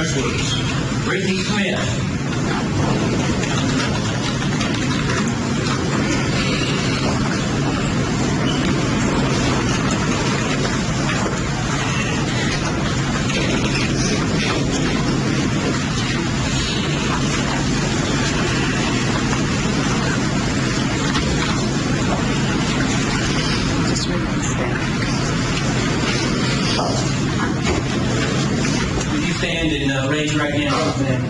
First was Brittany Smith. Raise your right hand up, ma'am.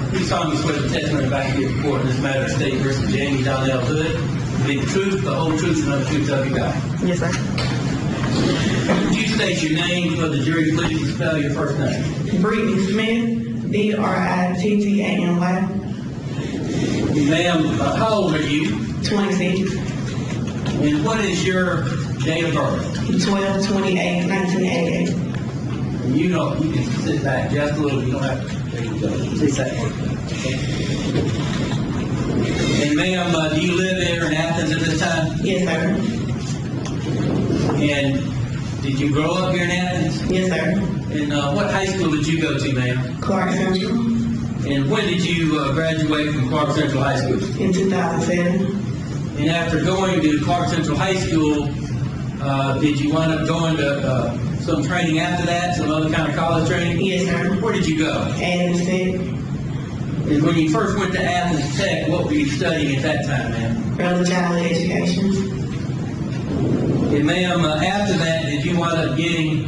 Please solemnly swear the testimony about your report in this matter of State versus Jamie Donnell Hood to be the truth, the whole truth, and no truth of you God. Yes, sir. Would you state your name for the jury, please, and spell your first name? Brittany Smith, Brittany. Ma'am, how old are you? 26. And what is your date of birth? 12/28/1988. You can sit back just a little. You don't have to. There you go. Sit back. Okay. And ma'am, do you live there in Athens at this time? Yes, sir. And did you grow up here in Athens? Yes, sir. And what high school did you go to, ma'am? Clark Central. And when did you graduate from Clark Central High School? In 2007. And after going to Clark Central High School, did you wind up going to some training after that, some other kind of college training? Yes, sir. Where did you go? Athens Tech. And when you first went to Athens Tech, what were you studying at that time, ma'am? Early childhood education. And ma'am, after that, did you wind up getting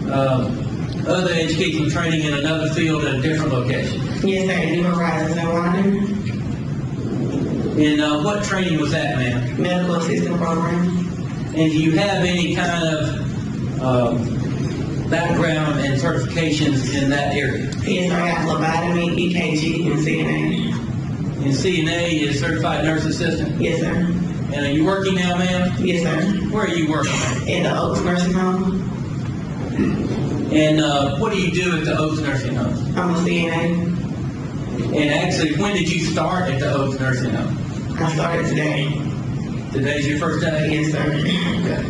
other educational training in another field at a different location? Yes, sir. New Horizons in London. And what training was that, ma'am? Medical assistant program. And do you have any kind of background and certifications in that area? Yes, sir. I got phlebotomy, EKG, and CNA. And CNA is Certified Nurse Assistant? Yes, sir. And are you working now, ma'am? Yes, sir. Where are you working? At the Oaks Nursing Home. And what do you do at the Oaks Nursing Home? I'm a CNA. And actually, when did you start at the Oaks Nursing Home? I started today. Today's your first day? Yes, sir. Okay.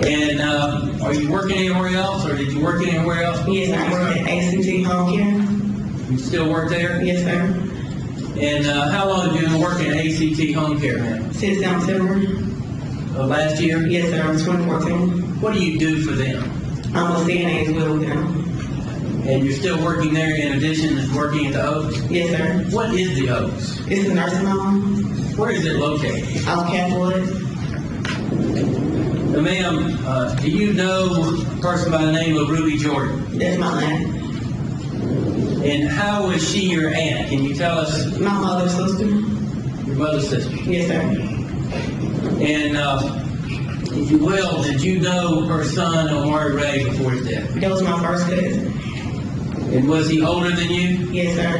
And are you working anywhere else, or did you work anywhere else? Yes, I work at ACT Home Care. You still work there? Yes, sir. And how long have you been working at ACT Home Care, ma'am? Since September. Last year? Yes, sir. 2014. What do you do for them? I'm a CNA as well with them. And you're still working there in addition to working at the Oaks? Yes, sir. What is the Oaks? It's a nursing home. Where is it located? Off Capwood. Ma'am, do you know a person by the name of Ruby Jordan? That's my aunt. And how was she your aunt? Can you tell us? My mother's sister. Your mother's sister? Yes, sir. And if you will, did you know her son, Omari Ray, before his death? That was my first cousin. And was he older than you? Yes, sir.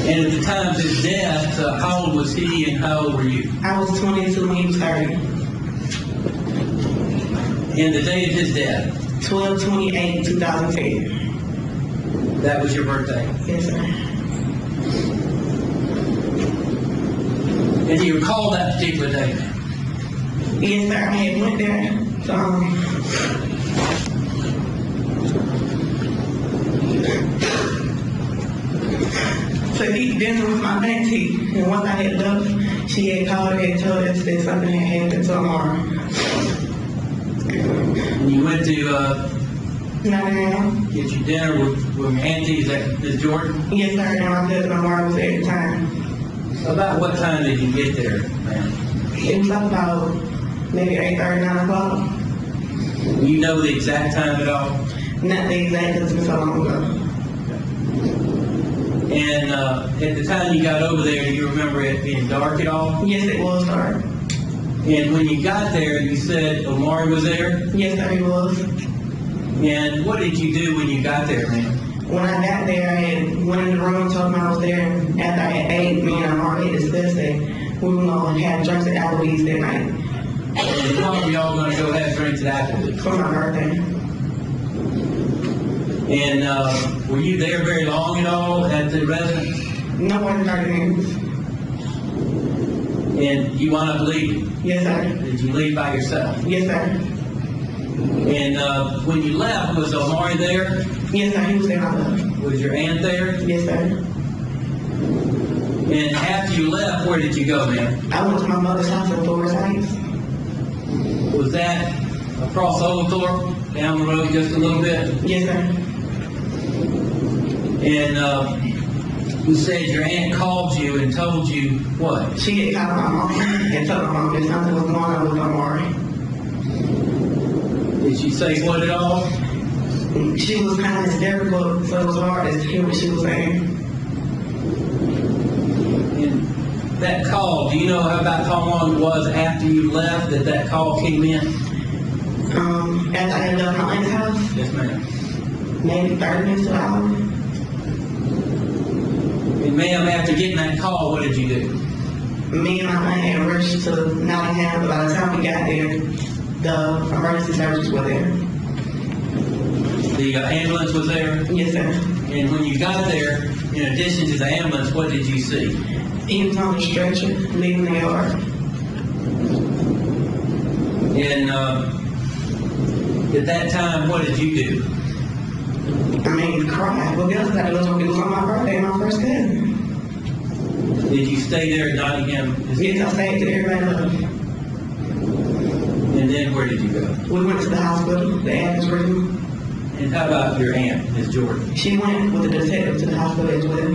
And at the time of his death, how old was he and how old were you? I was 22 when he was 30. And the day of his death? 12/28/2010. That was your birthday? Yes, sir. And do you recall that particular day? Yes, sir. I had went there to eat dinner with my auntie. And once I had left, she had called and told us that something had happened to Amara. And you went to Nottingham. get your dinner with your auntie, is that Ms. Jordan? Yes, sir. And my cousin Amara was there at the time. About what time did you get there, ma'am? It was about maybe 8:30, 9 o'clock. Do you know the exact time at all? Not the exact, because it was so long ago. And at the time you got over there, do you remember it being dark at all? Yes, it was dark. And when you got there, you said Omari was there? Yes, sir, he was. And what did you do when you got there, ma'am? When I got there, I had went in the room and told him I was there. And after I had ate, me and Amara had discussed that we were going to have drinks at Applebee's that night. And when were y'all going to go have drinks at Applebee's? For my birthday. And were you there very long at all at the residence? No more than 30 minutes. And you wound up leaving? Yes, sir. Did you leave by yourself? Yes, sir. And when you left, was Omari there? Yes, sir. He was there when I left. Was your aunt there? Yes, sir. And after you left, where did you go, ma'am? I went to my mother's house in Forest Heights. Was that across Oglethorpe, down the road just a little bit? Yes, sir. And you said your aunt called you and told you what? She had called my mom and told my mom that something was going on with Omari. Did she say what at all? She was kind of hysterical, so it was hard to hear what she was saying. And that call, do you know about how long it was after you left that call came in? After I ended up at my aunt's house, Yes, ma'am. maybe 30 minutes to an hour. And ma'am, after getting that call, what did you do? Me and my aunt had rushed to Nottingham, but by the time we got there, the emergency services were there. The ambulance was there? Yes, sir. And when you got there, in addition to the ambulance, what did you see? He was on the stretcher, leaving the yard. And at that time, what did you do? I mean, cried. What else did I do? It was on my birthday, my first cousin. Did you stay there at Nottingham? Yes, I stayed till everybody left. And then where did you go? We went to the hospital, the ambulance room. And how about your aunt, Miss Jordan? She went with the detective to the hospital as well.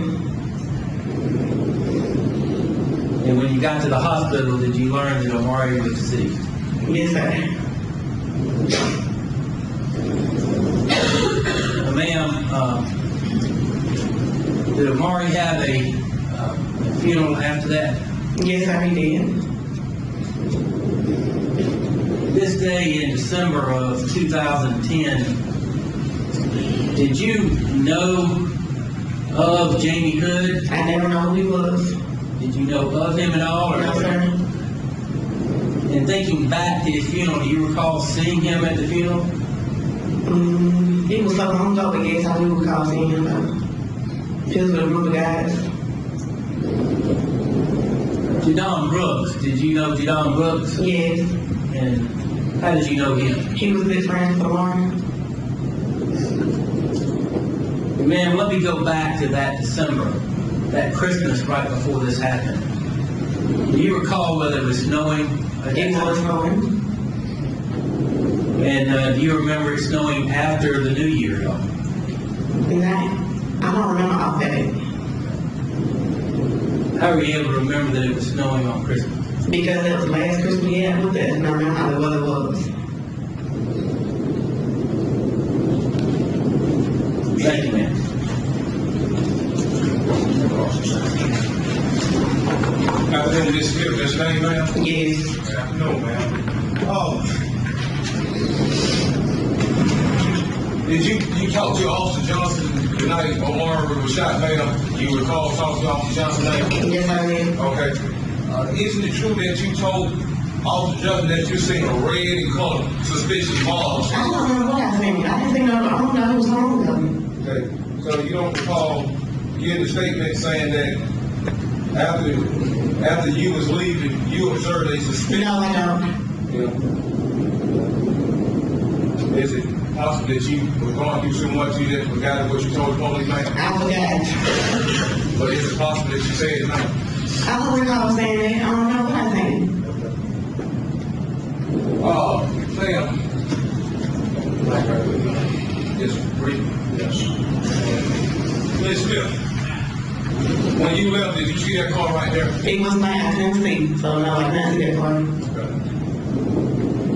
And when you got to the hospital, did you learn that Omari was deceased? Yes, sir. Ma'am, did Omari have a funeral after that? Yes, sir, he did. This day in December of 2010, did you know of Jamie Hood? I never know who he was. Did you know of him at all? Or No, sir. And thinking back to his funeral, do you recall seeing him at the funeral? He was so long ago, but yes, I do recall seeing him. He was with a group of guys. Jadon Brooks, did you know Jadon Brooks? Yes. And how did you know him? He was good friends with Omari. Ma'am, let me go back to that December, that Christmas right before this happened. Do you recall whether it was snowing? It was snowing. And do you remember it snowing after the New Year at all? And I don't remember all that. How were you able to remember that it was snowing on Christmas? Because it was the last Christmas we had with it, and I remember how the weather was. Thank you, ma'am. After this here, that's name, ma'am? Yes. No, ma'am. Oh. Did you talk to Officer Johnson the night Omar was shot, ma'am? You recall talking to Officer Johnson name? Yes, I did. Okay. Isn't it true that you told Officer Johnson that you seen a red and colored suspicious ball? I don't remember what I seen. I didn't think I don't know who was home with him. Okay. So you don't recall getting a statement saying that after you was leaving, you observed a suspicious. No, I don't. Yeah. Is it possible that you were going through so much you just forgot what you told the police, ma'am? I forgot. But is it possible that you said it, ma'am? I don't recall saying that. I don't know what I think. Ma'am. Just brief. Yes. Miss Smith, when you left, did you see that car right there? It was night. I couldn't see. So no, I couldn't see that car.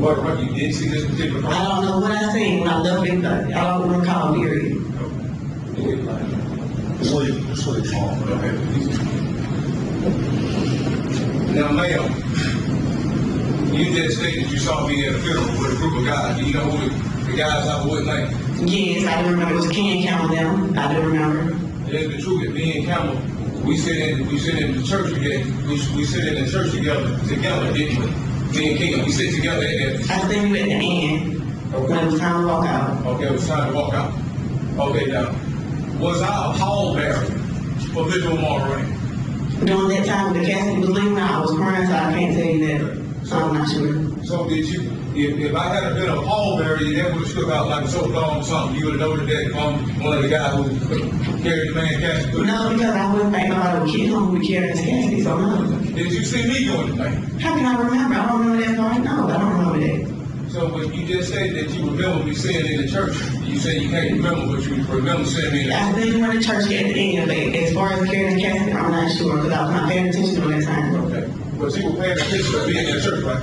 What, you didn't see this particular car? I don't know what I seen when I left it. I don't recall, period. That's what it's called. Okay. Now, ma'am, you just stated you saw me at a funeral with a group of guys. Do you know who the guys I was with, ma'am? Yes, I do remember. It was Ken Campbell them. I do remember. It is the truth that me and Campbell, we sit in the church together. We sit in the church together, didn't we? Me and Ken, we sit together at I seen you at the end when it was time to walk out. Okay, it was time to walk out. Okay, now, was I a pallbearer for visual monitoring? During that time when the casket was leaving out, I was crying, so I can't tell you that. So I'm not sure. So did you if I had been a pallbearer, that would have stuck out like a sore thumb or something. You would have noted that I'm one of the guys who carried the man's casket. No, because I wouldn't think nobody would kill him who would carry his casket, so no. Did you see me doing the thing? How can I remember? I don't remember that part. No, I don't remember that. So when you just said that you remember me saying in the church, you said you can't remember, but you remember saying me in the I think went to church at the end, but as far as carrying the casket, I'm not sure because I was not paying attention during that time. Okay. But you were paying attention to being in the church, right?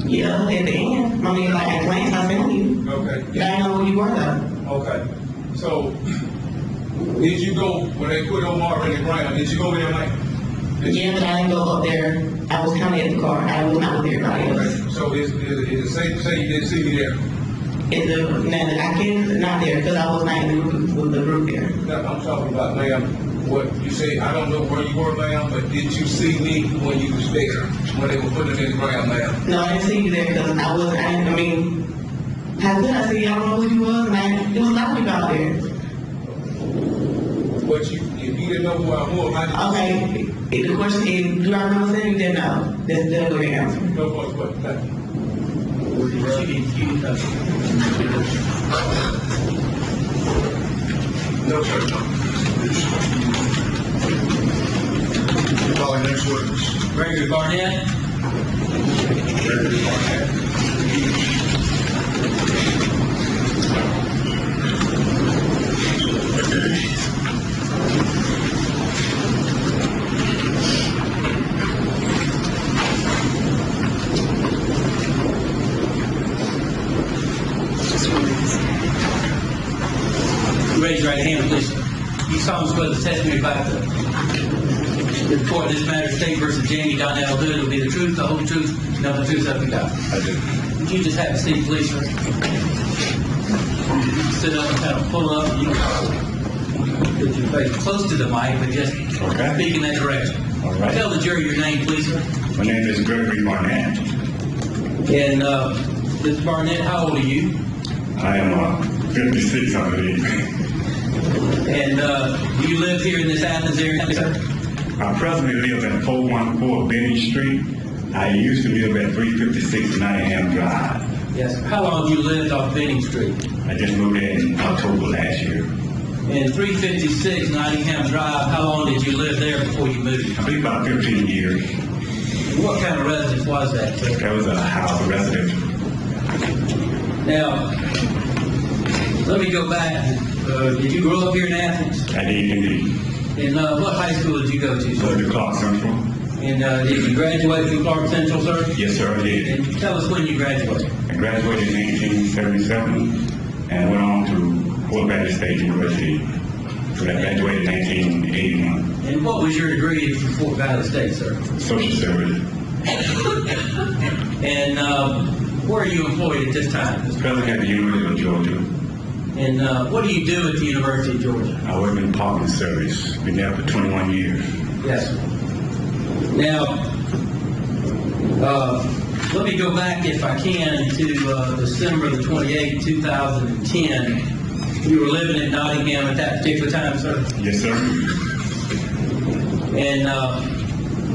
Yeah, at the end. I mean, like at glance, I found you. Okay. But I didn't know who you were though. Okay. So, did you go, when they put Omar in the ground, did you go there like? Yeah, but I didn't go up there. I was kind of at the car. I was not with everybody else. Okay. So is it safe to say you didn't see me there? I can't, not there because I was not in the group with the group there. No, I'm talking about, ma'am, what you say, I don't know where you were, ma'am, but did you see me when you was there, when they were putting it in the ground, ma'am? No, I didn't see you there because I mean, how could I see you? I don't know who you was, man. There was a lot of people out there. But if you didn't know who I was, how did you? Okay, if the question is, do I remember saying you didn't know? That's the other answer. No voice, but thank you. No, sir. Calling next witness. Gregory Barnett. Gregory Barnett. Raise your right hand, please. You solemnly swear the testimony about the report in this matter, State versus Jamie Donnell Hood, will be the truth, the whole truth, and nothing but the truth, so help you God. I do. Would you just have a seat, please, sir? Sit up and kind of pull up. You put your face close to the mic, but just Okay. speak in that direction. All right. Tell the jury your name, please, sir. My name is Gregory Barnett. And Mr. Barnett, how old are you? I am 56, I believe. And do you live here in this Athens area, sir? I presently live at 414 Benny Street. I used to live at 356 Nottingham Drive. Yes, sir. How long have you lived off Benning Street? I just moved in October last year. And 356 Nottingham Drive, how long did you live there before you moved? I believe about 15 years. What kind of residence was that, sir? That was a house, a residential. Now, let me go back. Did you grow up here in Athens? I did indeed. And what high school did you go to, So sir? to Clark Central. And did you graduate from Clark Central, sir? Yes, sir, I did. And tell us when you graduated. I graduated in 1977 and went on to Fort Valley State University. So I graduated in 1981. And what was your degree from Fort Valley State, sir? Social service. And where are you employed at this time? Presently at the University of Georgia. And what do you do at the University of Georgia? I work in parking service. Been there for 21 years. Yes, sir. Now, let me go back, if I can, to December the 28th, 2010. You were living in Nottingham at that particular time, sir? Yes, sir. And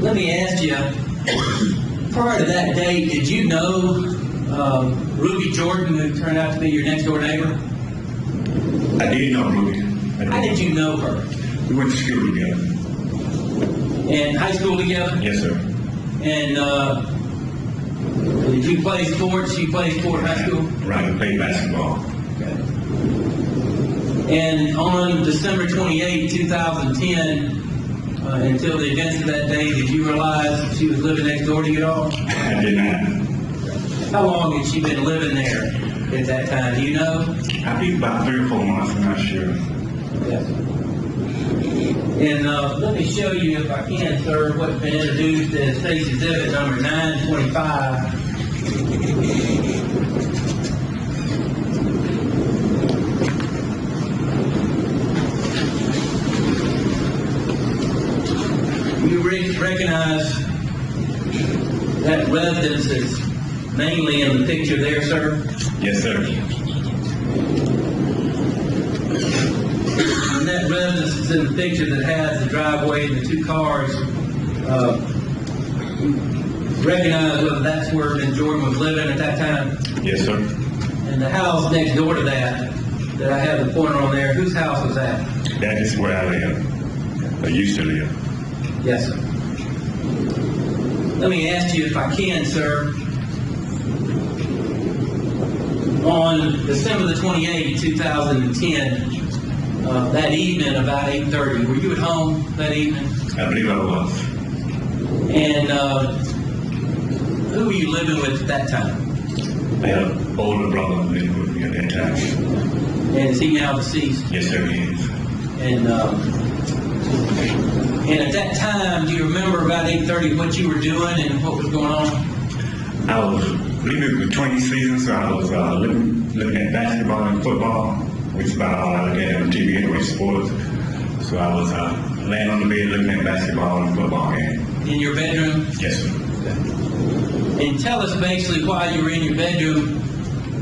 let me ask you, prior to that date, did you know Ruby Jordan, who turned out to be your next door neighbor? I did know Ruby. How did you know her? We went to school together. And high school together? Yes, sir. And did you play sports? You played sport in high school? Right, we played basketball. Okay. And on December 28, 2010, until the events of that day, did you realize that she was living next door to you at all? I did not. How long had she been living there at that time? Do you know? I think about 3 or 4 months, I'm not sure. Yes. And let me show you, if I can, sir, what's been introduced as State's Exhibit number 925. You recognize that residence is mainly in the picture there, sir? Yes, sir. And that residence is in the picture that has the driveway and the 2 cars recognize whether that's where Ms. Jordan was living at that time? Yes, sir. And the house next door to that I have the pointer on there, whose house was that? That is where I live. I used to live. Yes, sir. Let me ask you, if I can, sir, on December the 28th, 2010, that evening about 8:30, were you at home that evening? I believe I was. And who were you living with at that time? I had an older brother living with me at that time. And is he now deceased? Yes, sir, he is. And at that time, do you remember about 8:30 what you were doing and what was going on? I was living between seasons, so I was looking at basketball and football, which is about all I look at on TV anyway, sports. So I was laying on the bed looking at basketball and football games. In your bedroom? Yes, sir. And tell us basically while you were in your bedroom,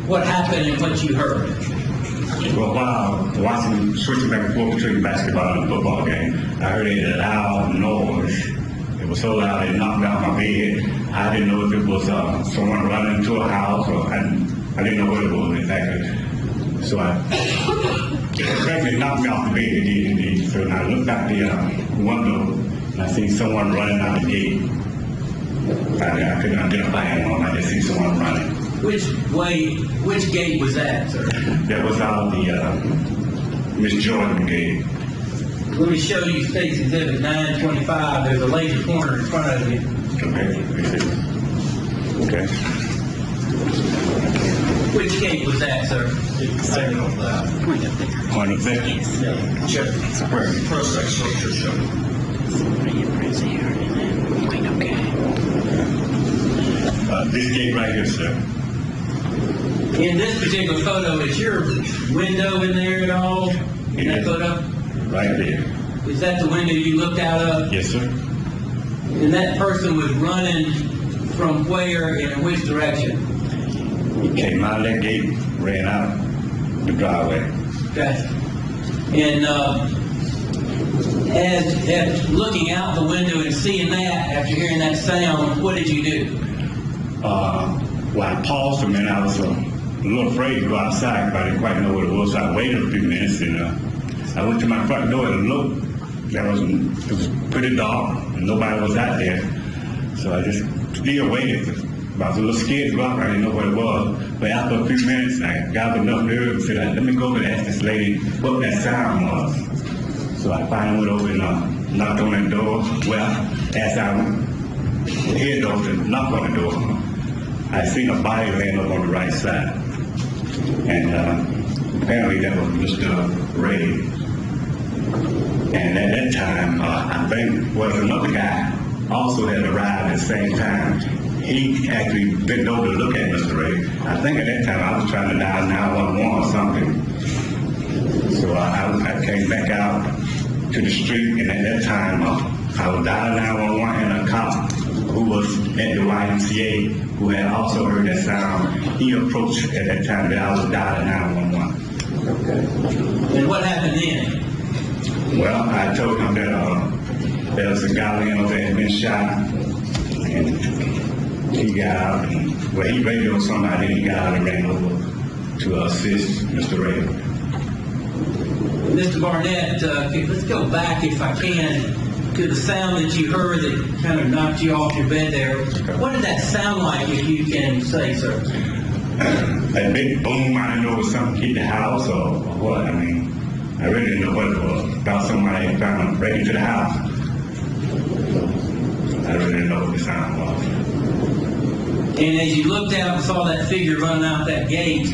what happened and what you heard. Well, while watching, switching back and forth between basketball and football game, I heard a loud noise. It was so loud it knocked out my bed. I didn't know if it was someone running into a house, or I didn't know what it was exactly. So it knocked me off the bed, it did indeed. So when I looked out the window, and I seen someone running out the gate. I couldn't identify anyone, I just seen someone running. Which gate was that, sir? That was out the Miss Jordan gate. Let me show you State's Exhibit 925. There's a laser pointer in front of you. Okay. Which gate was that, sir? Point up there. Check. First section. This gate right here, sir. In this particular photo, is your window in there at all? In that photo? Right there. Is that the window you looked out of? Yes, sir. And that person was running from where and in which direction? He came out of that gate, ran out the driveway. Okay. And as looking out the window and seeing that, after hearing that sound, what did you do? Well, I paused a minute. I was a little afraid to go outside because I didn't quite know what it was. So I waited a few minutes and I went to my front door and looked. It was pretty dark and nobody was out there. So I just still waited. I was a little scared to go out. I didn't know what it was. But after a few minutes, I got enough nerve and said, let me go over and ask this lady what that sound was. So I finally went over and knocked on that door. Well, as I headed over to knock on the door, I seen a body laying up on the right side. And apparently that was Mr. Ray. And at that time, I think was another guy also had arrived at the same time. He actually bent over to look at Mr. Ray. I think at that time I was trying to dial 911 or something. So I came back out to the street, and at that time I was dialing 911, and a cop who was at the YMCA, who had also heard that sound, he approached at that time that I was dialing 911. Okay. And what happened then? Well, I told him that there was a guy laying over there had been shot, and he got out, and he radioed somebody, and he got out and ran over to assist Mr. Ray. Mr. Barnett, let's go back, if I can, to the sound that you heard that kind of knocked you off your bed there. What did that sound like, if you can say, sir? A big boom, I didn't know it was something hit the house or what. I mean, I really didn't know what it was. Thought somebody trying to break into the house. I really didn't know what the sound was. And as you looked out and saw that figure running out that gate,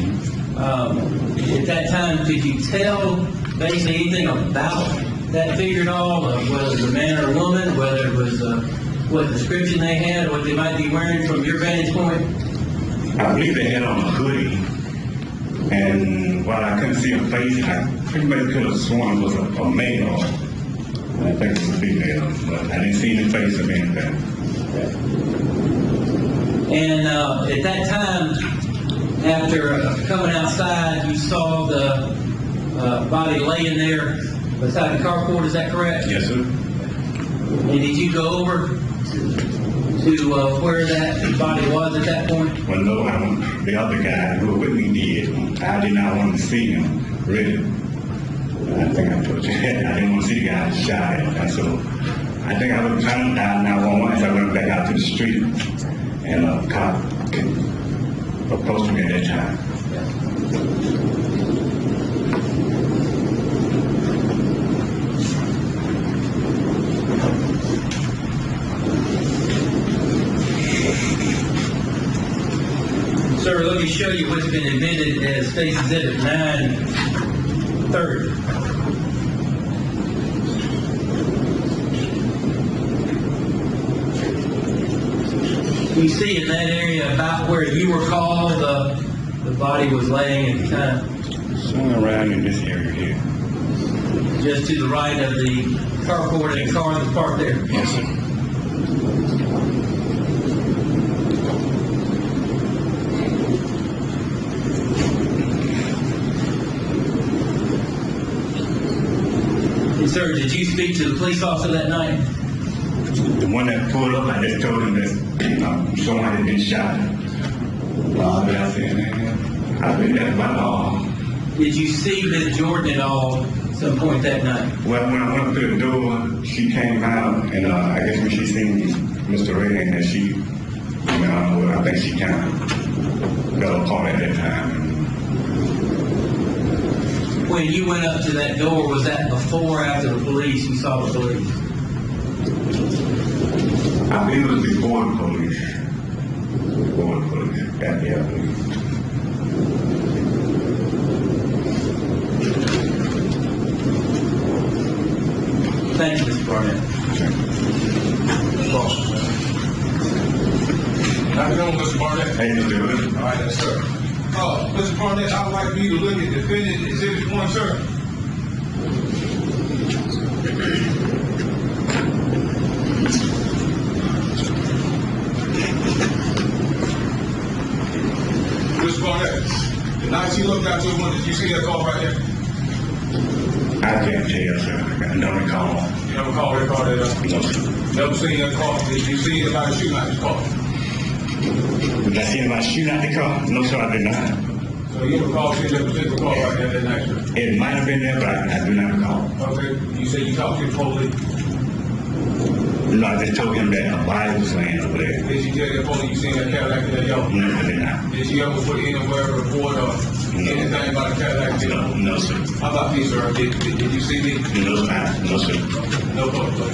at that time, could you tell basically anything about that figure at all? Whether it was a man or a woman, whether it was what description they had, or what they might be wearing from your vantage point? I believe they had on a hoodie, and while I couldn't see a face, I pretty much could have sworn it was a male. I think it was a female, but I didn't see any face of anything. And at that time, after coming outside, you saw the body laying there beside the carport, is that correct? Yes, sir. And did you go over to to where that body was at that point? Well, no, the other guy who was with me did. I did not want to see him, really. I think I told you that. I didn't want to see the guy shot at. And so I think I was trying to dial 911 as I went back out to the street. And a cop approached me at that time. Sir, let me show you what's been admitted as State's Exhibit 930. You see in that area about where you were called, the body was laying at the time? Somewhere around in this area here. Just to the right of the carport and car that's parked there? Yes, sir. Sir, did you speak to the police officer that night? The one that pulled up, I just told him that someone had been shot. I've been there about all. Did you see Ms. Jordan at all at some point that night? Well, when I went through the door, she came out, and I guess when she seen Mr. Ray, and she, I think she kind of got apart at that time. When you went up to that door, was that before or after the police? You saw the police? I believe it was before the police. Before the police got there, I believe. Thank you, Mr. Barnett. How you doing, Mr. Barnett? Hey, Mr. Hood. All right, yes, sir. Mr. Barnett, I would like for you to look at defendant exhibit 1, sir. Mr. Barnett, the night you looked out your window, did you see that car right there? I can't tell you, sir. I don't recall. You never called that car there? No, sir. Never seen that car? Did you see anybody shooting out the car? Did I see anybody shoot out the car? No, sir, I did not. So you recall seeing that particular car right there that night, sir? It might have been there, but I do not recall. Okay, you said you talked to the police. No, I just told him that a body was laying over there. Did you tell the police you seen that Cadillac in that yellow? No, I did not. Did you ever put anywhere a report or anything about the Cadillac? No, sir. How about me, sir? Did you see me? No, sir. No problem.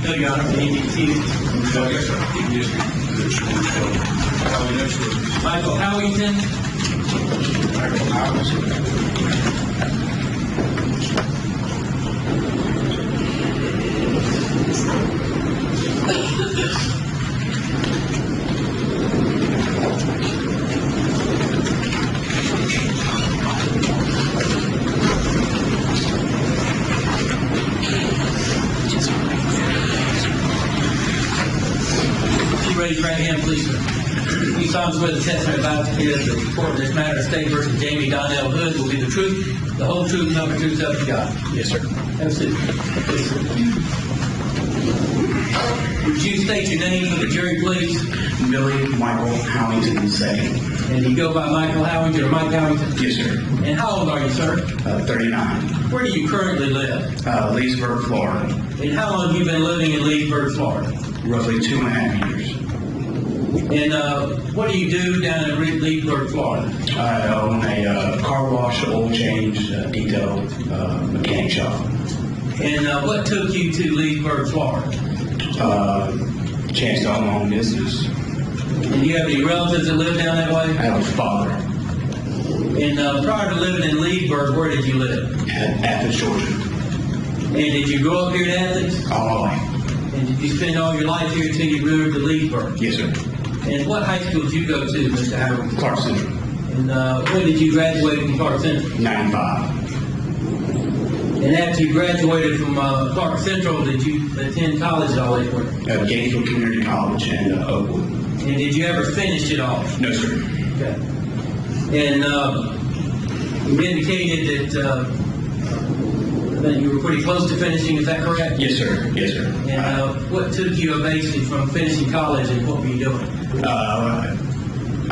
No, Your Honor, can you see? Yes, sir. Yes, sir. Michael Howington? Raise your right hand, please, sir. You solemnly swear the testimony about to give the report in this matter of State versus Jamie Donnell Hood will be the truth, the whole truth, nothing but truth, self to God. Yes, sir. Have a seat. Would you state your name for the jury, please? Billy Michael Howington II. And you go by Michael Howington or Mike Howington? Yes, sir. And how old are you, sir? 39. Where do you currently live? Leesburg, Florida. And how long have you been living in Leesburg, Florida? Roughly 2.5 years. And what do you do down in Leesburg, Florida? I own a car wash, oil change, detail mechanic shop. And what took you to Leesburg, Florida? Chance to own my own business. And do you have any relatives that live down that I way? have a father And prior to living in Leesburg, where did you live? at Athens, Georgia. And did you grow up here in Athens? All my life. And did you spend all your life here until you moved to Leesburg? Yes, sir. And what high school did you go to, Mr. Howard? Clark Central. And when did you graduate from Clark Central? 95. And after you graduated from Clark Central, did you attend college at all, Leesburg? Gainesville Community College and Oakwood. And did you ever finish it off? No, sir. Okay. And you indicated that Then you were pretty close to finishing, is that correct? Yes, sir. Yes, sir. And what took you basically from finishing college and what were you doing? I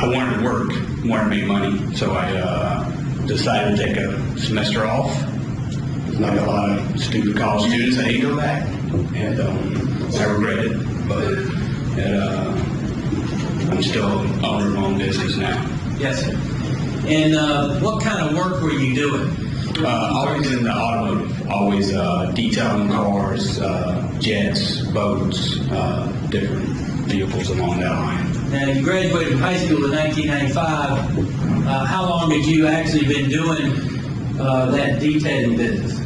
wanted to work, wanted to make money, so I decided to take a semester off. Like a lot of stupid college students, I hate to go back, and I regret it, but I'm still owner of my own business now. Yes, sir. And what kind of work were you doing? Always in the automotive, always detailing cars, jets, boats, different vehicles along that line. Now, you graduated from high school in 1995. How long had you actually been doing that detailing business?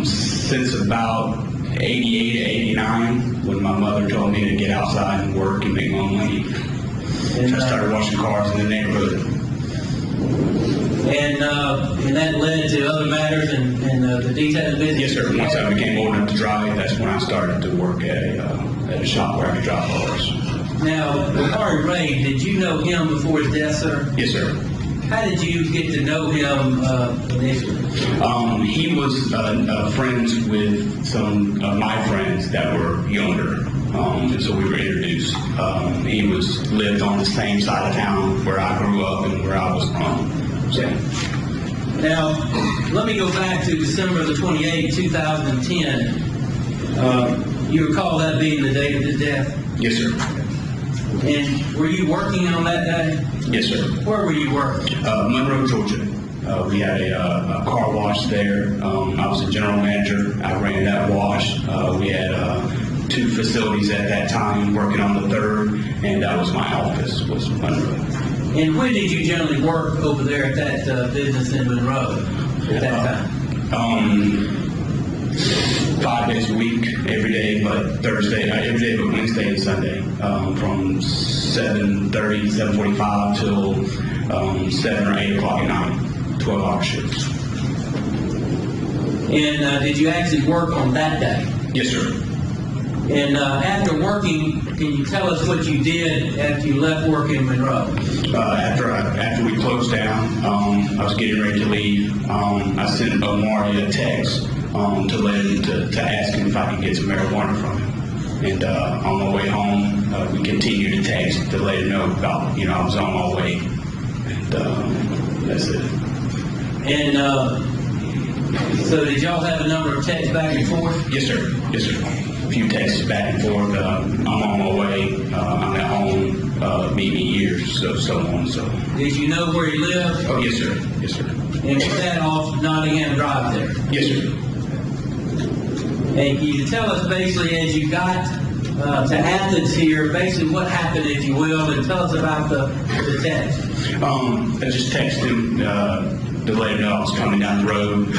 Since about 88 to 89, when my mother told me to get outside and work and make my own money. And, I started washing cars in the neighborhood. And that led to other matters and the detailing business? Yes, sir. Once I became old enough to drive, that's when I started to work at a shop where I could drive cars. Now, Harry Ray, did you know him before his death, sir? Yes, sir. How did you get to know him initially? He was friends with some of my friends that were younger, and so we were introduced. He lived on the same side of town where I grew up and where I was from. So. Now, let me go back to December the 28th, 2010. You recall that being the date of his death? Yes, sir. And were you working on that day? Yes, sir. Where were you working? Monroe, Georgia. We had a car wash there. I was a general manager. I ran that wash. We had 2 facilities at that time, working on the 3rd, and that was my office, was Monroe. And when did you generally work over there at that business in Monroe at that time? 5 days a week, every day, but every day but Wednesday and Sunday, from 7:30, 7:45 till 7 or 8 o'clock at night, 12-hour shifts. And did you actually work on that day? Yes, sir. And after working, can you tell us what you did after you left work in Monroe? After we closed down, I was getting ready to leave. I sent Omari a text to ask him if I could get some marijuana from him. And on my way home, we continued to text to let him know about, I was on my way. And that's it. And so did y'all have a number of texts back and forth? Yes, sir. Yes, sir. A few texts back and forth. I'm on my way. I'm at home. Meet me here. So on. So. Did you know where he lived? Oh, yes, sir. Yes, sir. And was that off Nottingham Drive there? Yes, sir. And can you tell us basically as you got to Athens here, basically what happened, if you will, and tell us about the text. I just texted him to let him know I was coming down the road.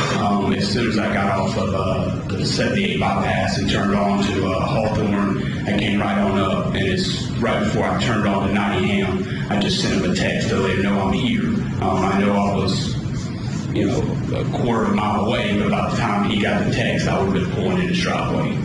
As soon as I got off of the 78 bypass and turned on to Hawthorne, I came right on up, and it's right before I turned on to Nottingham. I just sent him a text to let him know I'm here. I know I was, a quarter of a mile away, but by the time he got the text, I would have been pulling in his driveway.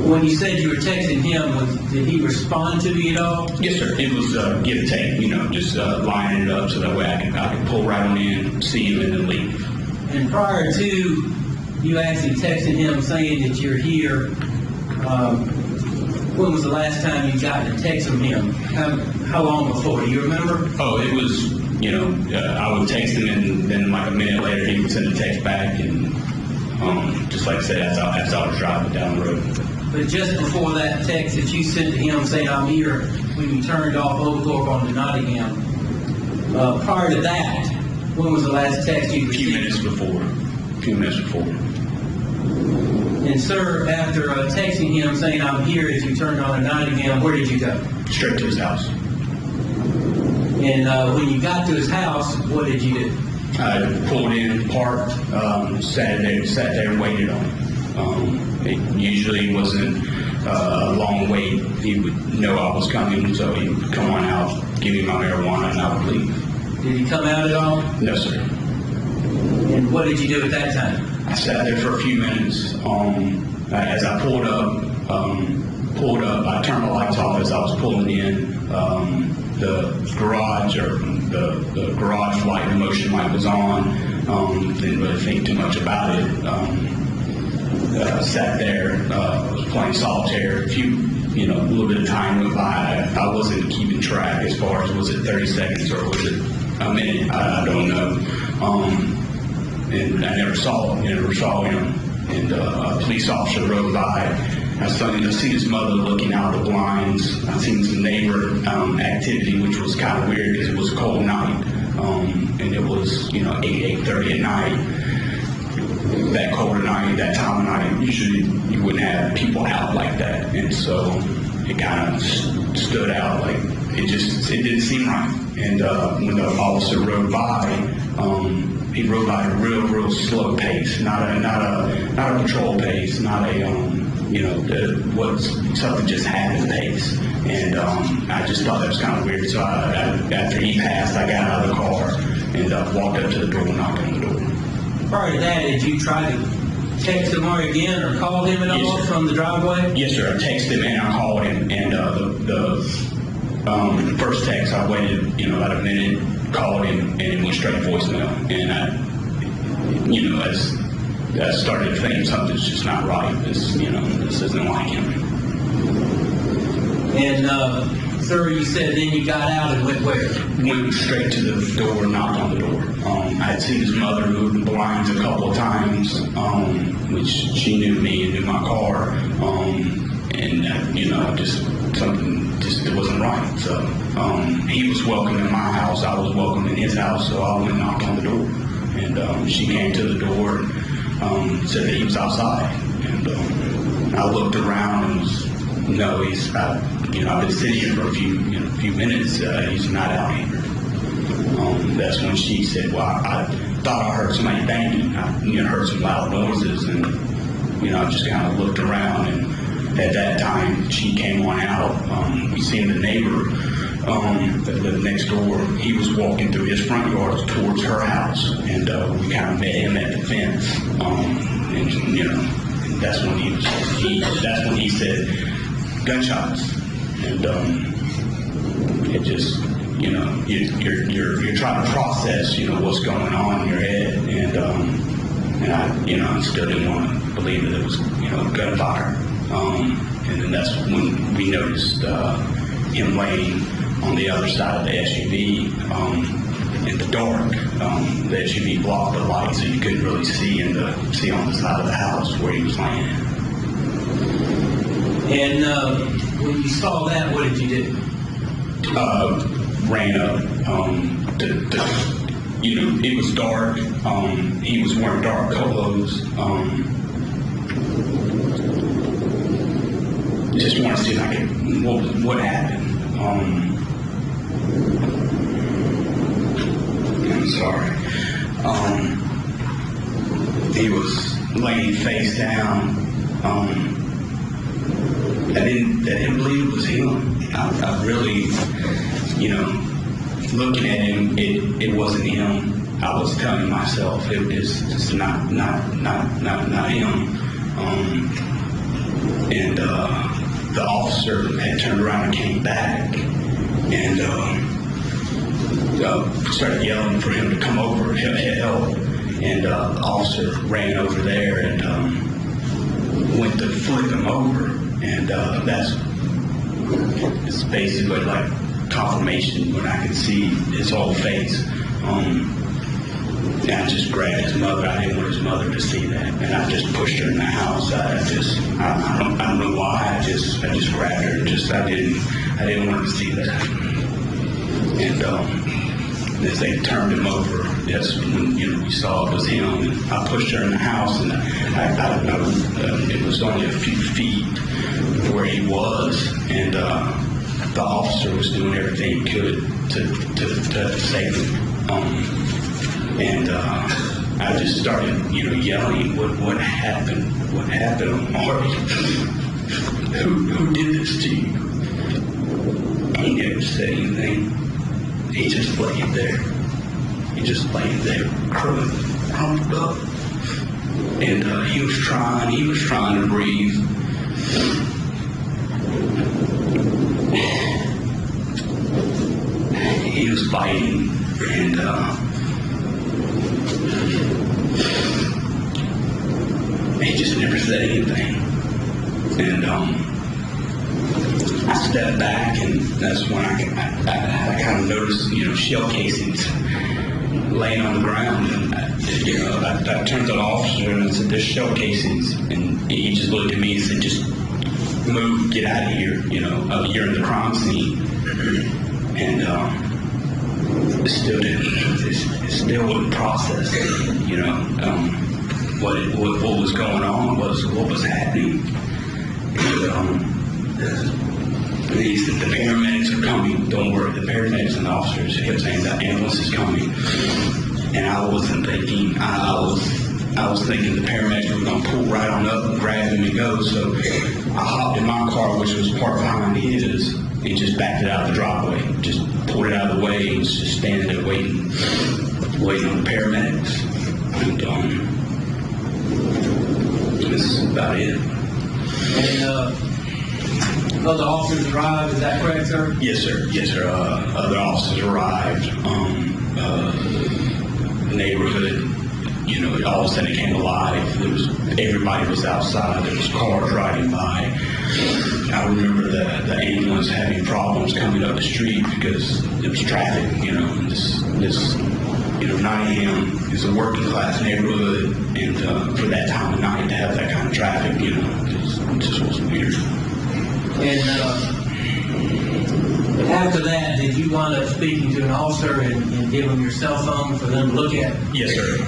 When you said you were texting him, did he respond to you at all? Yes, sir. It was give and take, just lining it up so that way I could pull right on in, see him, and then leave. And prior to you actually texting him saying that you're here, when was the last time you got a text from him? How long before? Do you remember? Oh, it was, I would text him, and then like a minute later he would send a text back, and just like I said, as I was driving down the road. But just before that text that you sent to him saying, I'm here, when you turned off Oglethorpe onto Nottingham, prior to that, when was the last text you received? A few minutes before. And sir, after texting him saying, I'm here, as you turned on to Nottingham, where did you go? Straight to his house. And when you got to his house, what did you do? I pulled in, parked, sat there and waited on him. It usually wasn't a long wait. He would know I was coming, so he would come on out, give me my marijuana, and I would leave. Did he come out at all? No, sir. And what did you do at that time? I sat there for a few minutes. As I pulled up, I turned my lights off as I was pulling in. The garage or the garage light, the motion light was on. Didn't really think too much about it. Sat there, was playing solitaire. A little bit of time went by. I wasn't keeping track as far as was it 30 seconds or was it a minute. I don't know. And I never saw him. And a police officer rode by. I seen his mother looking out the blinds. I seen some neighbor activity, which was kind of weird because it was a cold night. And it was, 8:30 at night. That cold night, that time of night, usually you wouldn't have people out like that. And so it kind of stood out, like it didn't seem right. And when the officer rode by, he rode by at a real slow pace, not a patrol pace, not a something just happened pace. And I just thought that was kind of weird. So after he passed, I got out of the car and walked up to the door and knocked on the door. Prior to that, did you try to text him again or call him at all from the driveway? Yes, sir. I texted him and I called him. And the first text, I waited, about a minute, called him, and it went straight to voicemail. And as I started to think something's just not right. This isn't like him. And, sir, you said then you got out and went where? Went straight to the door, knocked on the door. I had seen his mother move the blinds a couple of times, which she knew me and knew my car. Something it wasn't right. So he was welcome in my house. I was welcome in his house. So I went and knocked on the door. And she came to the door and said that he was outside. And I looked around and I've been sitting here for a few minutes. He's not out here. That's when she said, well, I thought I heard somebody banging. I heard some loud noises, and I just kind of looked around. And at that time, she came on out. We seen the neighbor that lived next door. He was walking through his front yard towards her house, and we kind of met him at the fence. And that's when he said gunshots, and it just you're trying to process what's going on in your head, and I still didn't want to believe that it was gunfire. And then that's when we noticed him laying on the other side of the SUV in the dark. The SUV blocked the light, so you couldn't really see on the side of the house where he was laying. And when you saw that, what did you do? Ran up. It was dark. He was wearing dark clothes. Just want to see what happened. I'm sorry. He was laying face down. I didn't believe it was him. I really, looking at him, it wasn't him. I was telling myself it was just not him. And the officer had turned around and came back and started yelling for him to come over, help. And the officer ran over there and went to flip him over. And it's basically like confirmation when I could see his whole face. And I just grabbed his mother. I didn't want his mother to see that, and I just pushed her in the house. I don't know why. I just grabbed her and I didn't want her to see that. And as they turned him over, that's when we saw it was him. And I pushed her in the house, and it was only a few feet where he was, and the officer was doing everything he could to save him. And I just started, yelling, what happened? What happened, Marty? Who did this to you? He never said anything. He just laid there. Crumpled up. And he was trying to breathe. He was fighting. And he just never said anything. And I stepped back, and that's when I kind of noticed, shell casings laying on the ground. And I turned to the officer and I said, "There's shell casings." And he just looked at me and said, "Just move, get out of here. You're in the crime scene." And it still wouldn't process it. What was going on, was what was happening. And he said, "The paramedics are coming. Don't worry." The paramedics and the officers kept saying, "The ambulance is coming." And I wasn't thinking. I was thinking the paramedics were going to pull right on up and grab him and go. So I hopped in my car, which was parked behind his, and just backed it out of the driveway. Just pulled it out of the way and was just standing there waiting on the paramedics. And this is about it. And other officers arrived, is that correct, sir? Yes, sir. Yes, sir. Other officers arrived. The neighborhood, all of a sudden it came alive. Everybody was outside. There was cars riding by. I remember the ambulance having problems coming up the street because there was traffic. This 9 a.m. is a working class neighborhood, and for that time of night to have that kind of traffic, it just was weird. And after that, did you wind up speaking to an officer and give them your cell phone for them to look at? Yes, sir.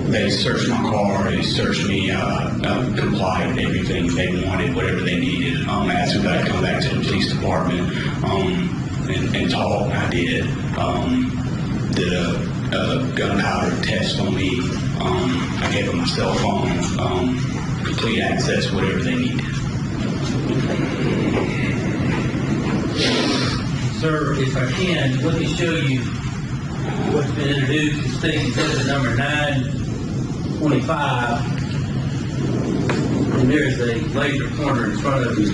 They searched my car. They searched me. Complied with everything they wanted, whatever they needed. Asked me if I'd come back to the police department and talk. I did. Did a gunpowder test on me. I gave them my cell phone. Complete access, whatever they needed. Sir, if I can, let me show you what's been introduced to Station Exhibit number 925. And there's a laser pointer in front of you.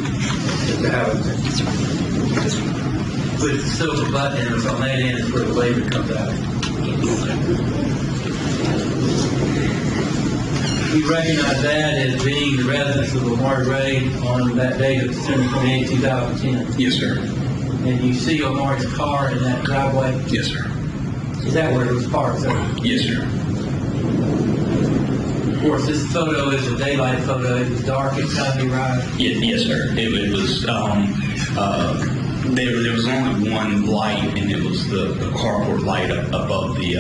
With the silver button, and it's on that end is where the laser comes out. You recognize that as being the residence of Omar Ray on that date of December 28, 2010? Yes, sir. And you see Omar's car in that driveway? Yes, sir. Is that where it was parked, sir? Yes, sir. Of course, this photo is a daylight photo. It was dark at the time you arrived. Yes, sir. It was. There was only one light, and it was the carport light above the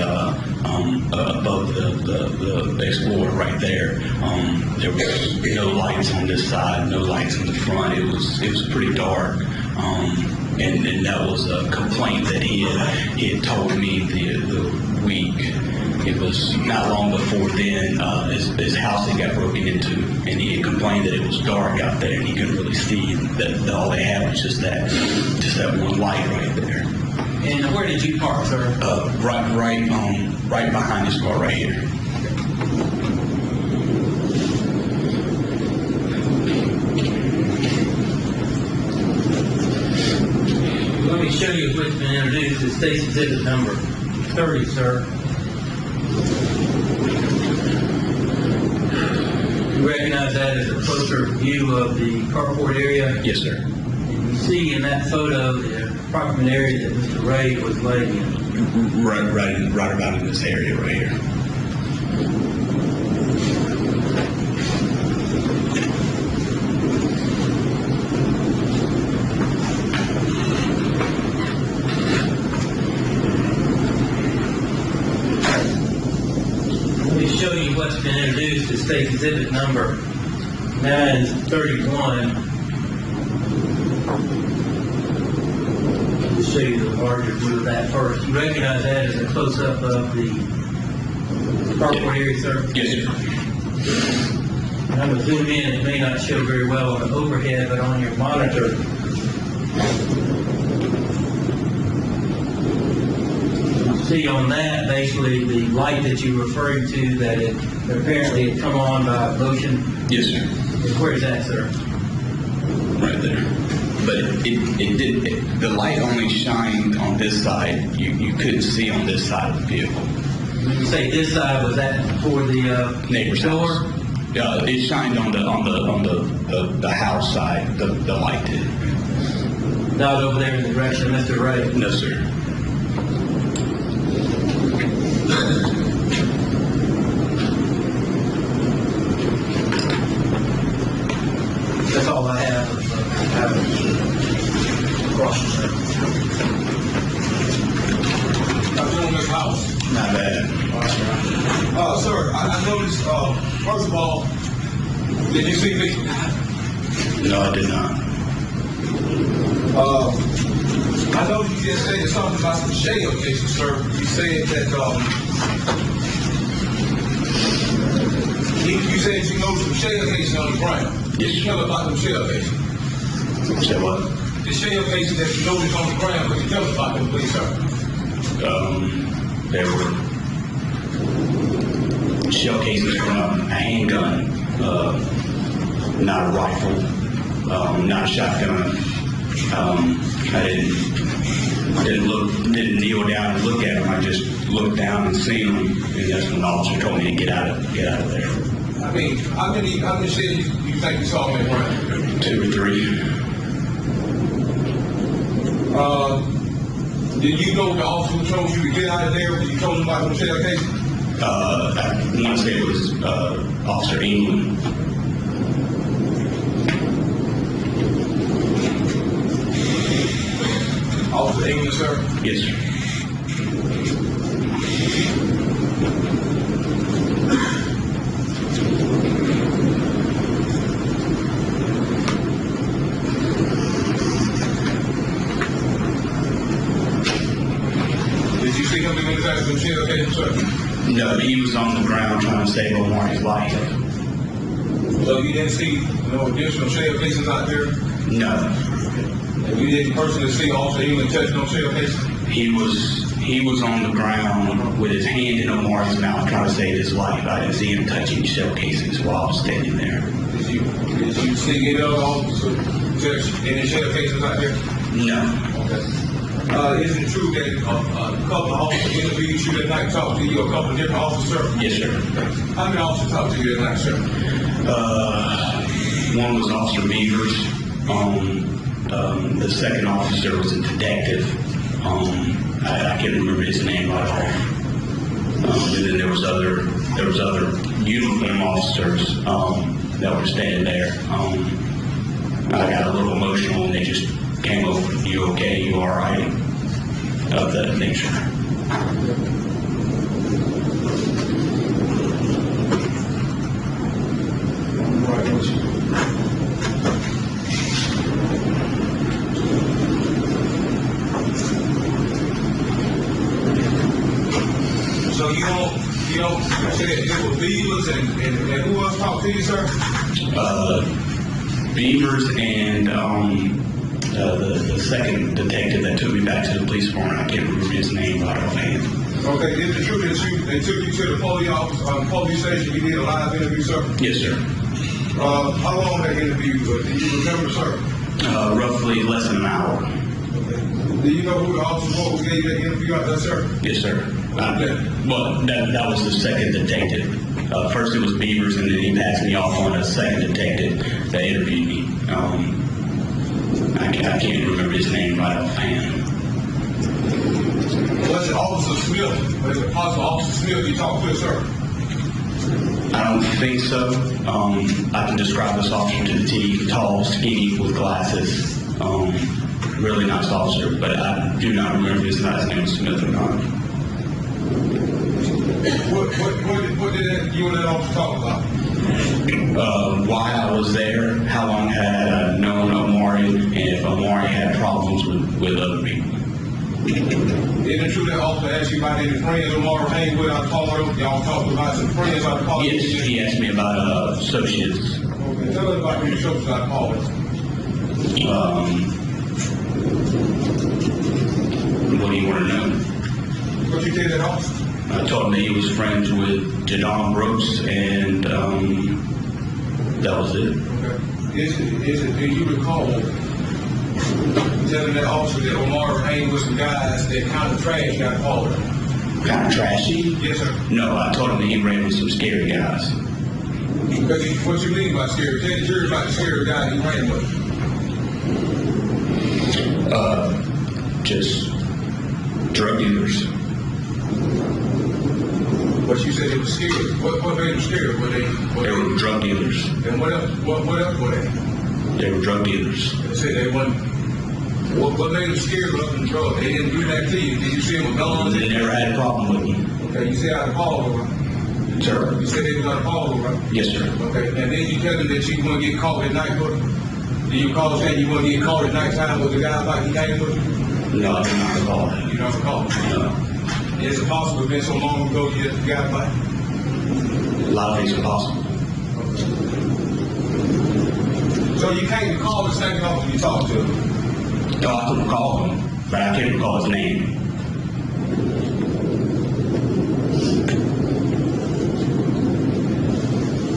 Explorer right there. There was no lights on this side, no lights in the front. It was pretty dark. And that was a complaint that he had told me the week. It was not long before then, his house had got broken into, and he had complained that it was dark out there and he couldn't really see. That all they had was just that one light right there. And where did you park, sir? Right behind his car, right here. Let me show you what's been introduced as Station Exhibit number 30, sir. You recognize that as a closer view of the carport area? Yes, sir. And you see in that photo the approximate area that Mr. Ray was laying in. Right about in this area right here. Let me show you what's been introduced as State Exhibit number 931. I'll show you the larger view of that first. You recognize that as a close-up of the carport area, sir? Yes, sir. I'm going to zoom in. It may not show very well on the overhead, but on your monitor, see on that, basically, the light that you're referring to, that apparently had come on by motion. Yes, sir. Where is that, sir? Right there. but it did, the light only shined on this side. You couldn't see on this side of the vehicle. When you say this side, was that for the Neighbor's door? house. It shined on the house side, the light did. Not over there in the direction of Mr. Ray? No, sir. That's all I have. I'm doing this house. Not bad. Sir, I noticed, first of all, did you see me? No, I did not. I know you just said something about some shell cases, sir. You said that, you said you know some shell cases on the ground. Yes. Tell me about them shell cases. Say what? The shell cases that you noticed on the ground, could you tell us about them, please, sir? There were shell cases from a handgun, not a rifle, not a shotgun. I didn't kneel down and look at them. I just looked down and seen them, and that's when the officer told me to get out of there. I mean, how many shells you think you saw on the ground? 2 or 3. Did you know the officer told you to get out of there when you told him about them shell cases? I want to say it was Officer Elmer. Officer Elmer, sir? Yes, sir. Did you see him in the back of them shell cases, sir? No, he was on the ground trying to save Omari's life. So you didn't see no additional shell cases out there? No. And you didn't personally see Officer Elmer touch no shell cases? He was on the ground with his hand in Omari's mouth trying to save his life. I didn't see him touching shell cases while I was standing there. Did you see any other officer touch any shell cases out there? No. Okay. Is it true that a couple of officers interviewed you that night, talked to you, a couple of different officers? Yes, sir. How many officers talked to you that night, sir? One was Officer Beavers. The second officer was a detective. I can't remember his name right off. And then there was other uniform officers that were standing there. I got a little emotional and they just came over. You okay? You all right? Of that nature. So you don't say it was Beavers and who else talked to you, sir? Beavers and the second detective that took me back to the police department. I can't remember his name right offhand. Okay, is it true that they took you to the police station? You did a live interview, sir? Yes, sir. How long that interview? Do you remember, sir? Roughly less than an hour. Do you know who the officer was who gave you that interview out there, sir? Yes, sir. Well, that was the second detective. First it was Beavers, and then he passed me off on a second detective that interviewed me. I can't remember his name right offhand. Was it Officer Smith? Was it possible Officer Smith you talked to, sir? I don't think so. I can describe this officer to the T, tall, skinny, with glasses. Really nice officer, but I do not remember his last name was Smith or not. What did you and that officer talk about? Why I was there, how long had I known Omari, and if Omari had problems with other people. Isn't it true that officer asked you about any friends Omari hang with out of Colorado? Y'all talked about some friends out of Colorado? Yes, he asked me about associates. Okay, tell us about your associates out of Colorado. What do you want to know? What you did that officer? I told him that he was friends with Jadon Brooks, and that was it. Okay. Do you recall telling that officer that Omar hanging with some guys that kind of trash got called him. Kind of trashy? Yes, sir. No, I told him that he ran with some scary guys. Because what you mean by scary? Tell the jury about the scary guy he ran with. Just drug dealers. But you said it was scary. What made them scary? They were drug dealers. And what else were they? They were drug dealers. They said they wasn't. What made them scared of them drugs? They didn't do that to you. Did you see them with guns? They never had a problem with me. Okay, you said out of Paulo, right? Sir? You said they was out of Paulo, right? Yes, sir. Okay, and then you tell them that you want to get caught at night with them? Did you call saying you want to get caught at nighttime with the guy like he came with you? No, I did not recall that. You don't recall? No. Is it possible it's been so long ago you just forgot about it? A lot of things are possible. So you can't recall the same officer you talked to? No, I can recall him, but I can't recall his name.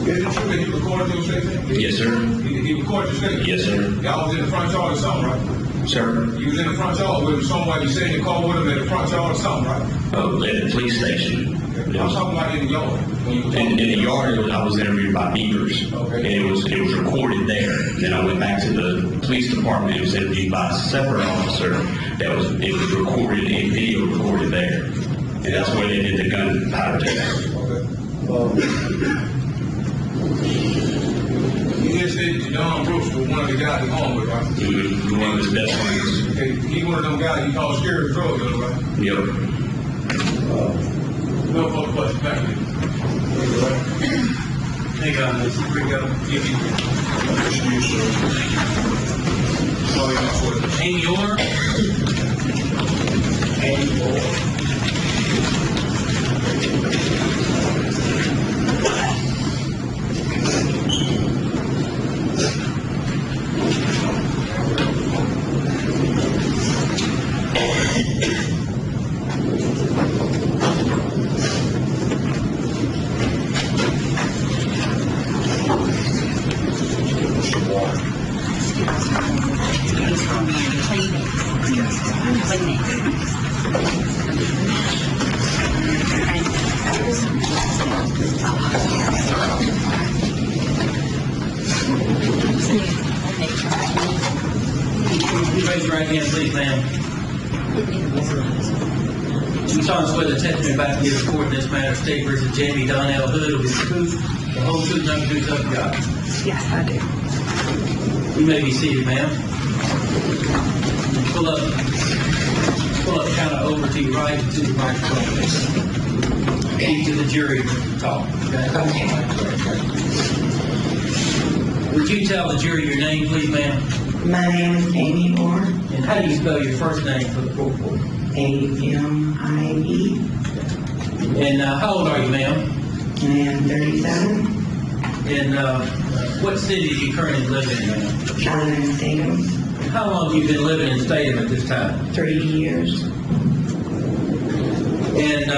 Is it true that he recorded your statement? Yes, sir. He recorded your statement? Yes, sir. Y'all was in the front yard or something, right? Sir? You was in the front yard with him, somebody sitting in the car with him at the front yard or something, right? Oh, at the police station. I'm talking about in the yard. When you were In talking. the yard, I was interviewed by beepers. Okay. And it was recorded there. Then I went back to the police department. It was interviewed by a separate officer. It was recorded and video recorded there. And that's where they did the gun powder test. Okay. You just said that Don Brooks was one of the guys at home with, right? One of his best friends. Okay, he one of them guys you call scary drug dealer, right? Yep. No further questions, thank you. Hang on, let's bring up, give you. Amy Orr? Raise your right hand, please, ma'am. You solemnly swear the testimony about to give court in this matter, State versus Jamie Donnell Hood, will be the truth, the whole truth, nothing but the truth, so help you God. Yes, I do. You may be seated, ma'am. Pull up kind of over to your right to the microphone. Speak to the jury when you talk. Okay. Would you tell the jury your name, please, ma'am? My name is Amy Orr, And how do you spell your first name for the court reporter? A-M-I-E. And how old are you, ma'am? I am 37. And what city do you currently live in, ma'am? I live in Statham. And how long have you been living in Statham at this time? 3 years. And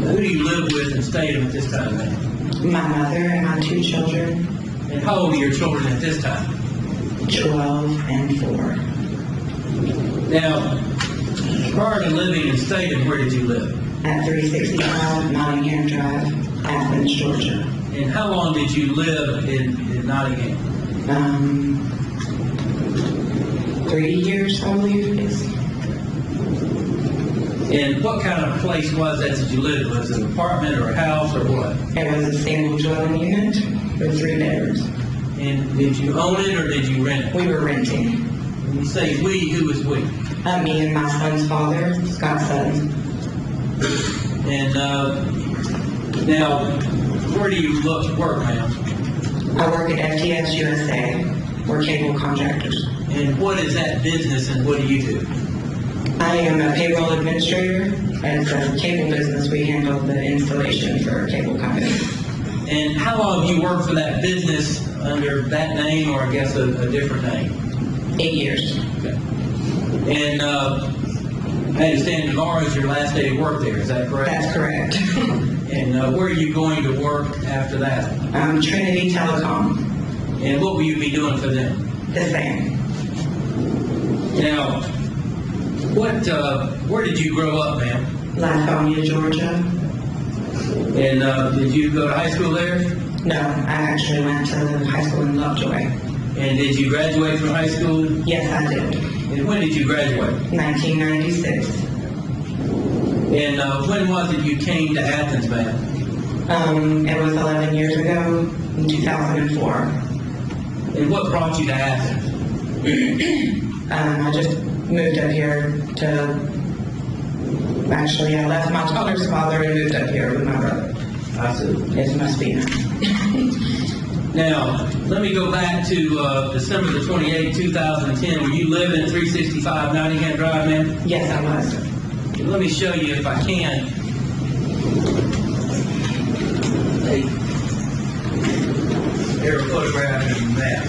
who do you live with in Statham at this time, ma'am? My mother and my 2 children, And how old are your children at this time? 12 and 4. Now, prior to living in Statham, where did you live? At 365 Nottingham Drive, Athens, Georgia. And how long did you live in Nottingham? 3 years, I believe it is. And what kind of place was that you lived in? Was it an apartment or a house or what? It was a single dwelling unit with 3 bedrooms. And did you own it or did you rent it? We were renting. When you say we, who is we? Me and my son's father, Scott's son. And now, where do you work, ma'am? I work at FTS USA. We're cable contractors. And what is that business and what do you do? I am a payroll administrator. As a cable business, we handle the installation for a cable company. And how long have you worked for that business under that name or I guess a different name? 8 years. Okay. And I understand tomorrow is your last day of work there, is that correct? That's correct. And where are you going to work after that? Trinity Telecom. And what will you be doing for them? The same. Now, where did you grow up, ma'am? Lithonia, Georgia. And did you go to high school there? No, I actually went to high school in Lovejoy. And did you graduate from high school? Yes, I did. And when did you graduate? 1996. And when was it you came to Athens, ma'am? It was 11 years ago, in 2004. And what brought you to Athens? I just moved up here actually, I left my daughter's father and moved up here with my brother. I see. It must be nice. Now, let me go back to December the 28th, 2010. Were you living at 365 Nottingham Drive, ma'am? Yes, I was. Let me show you, if I can, a aerial photograph and map.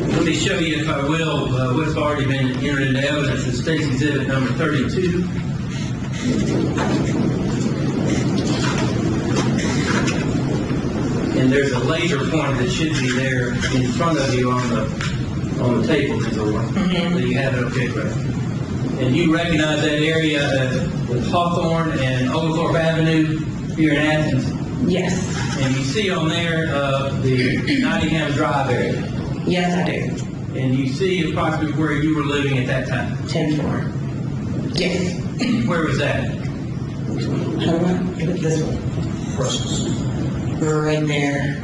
Let me show you, if I will, what's already been entered into evidence in State's Exhibit number 32. And there's a laser pointer that should be there in front of you on the table controller. So you have it up there. And you recognize that area with Hawthorne and Oglethorpe Avenue here in Athens. Yes. And you see on there the Nottingham Drive area. Yes, I do. And you see approximately where you were living at that time. 10-4. Yes. Where was that? How do I look at this one? Right there.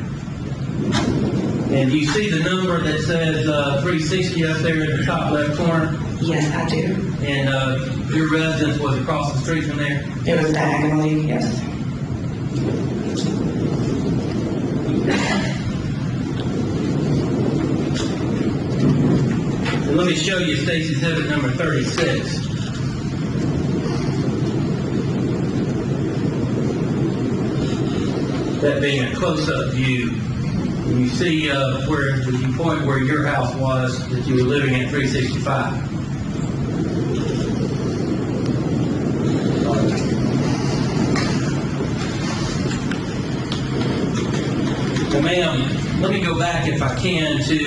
And you see the number that says 360 up there in the top left corner? Yes, I do. And your residence was across the street from there? It was diagonally, yes. And let me show you State's Exhibit number 36. That being a close-up view. You see where you point where your house was that you were living at 365. Now, ma'am, let me go back, if I can, to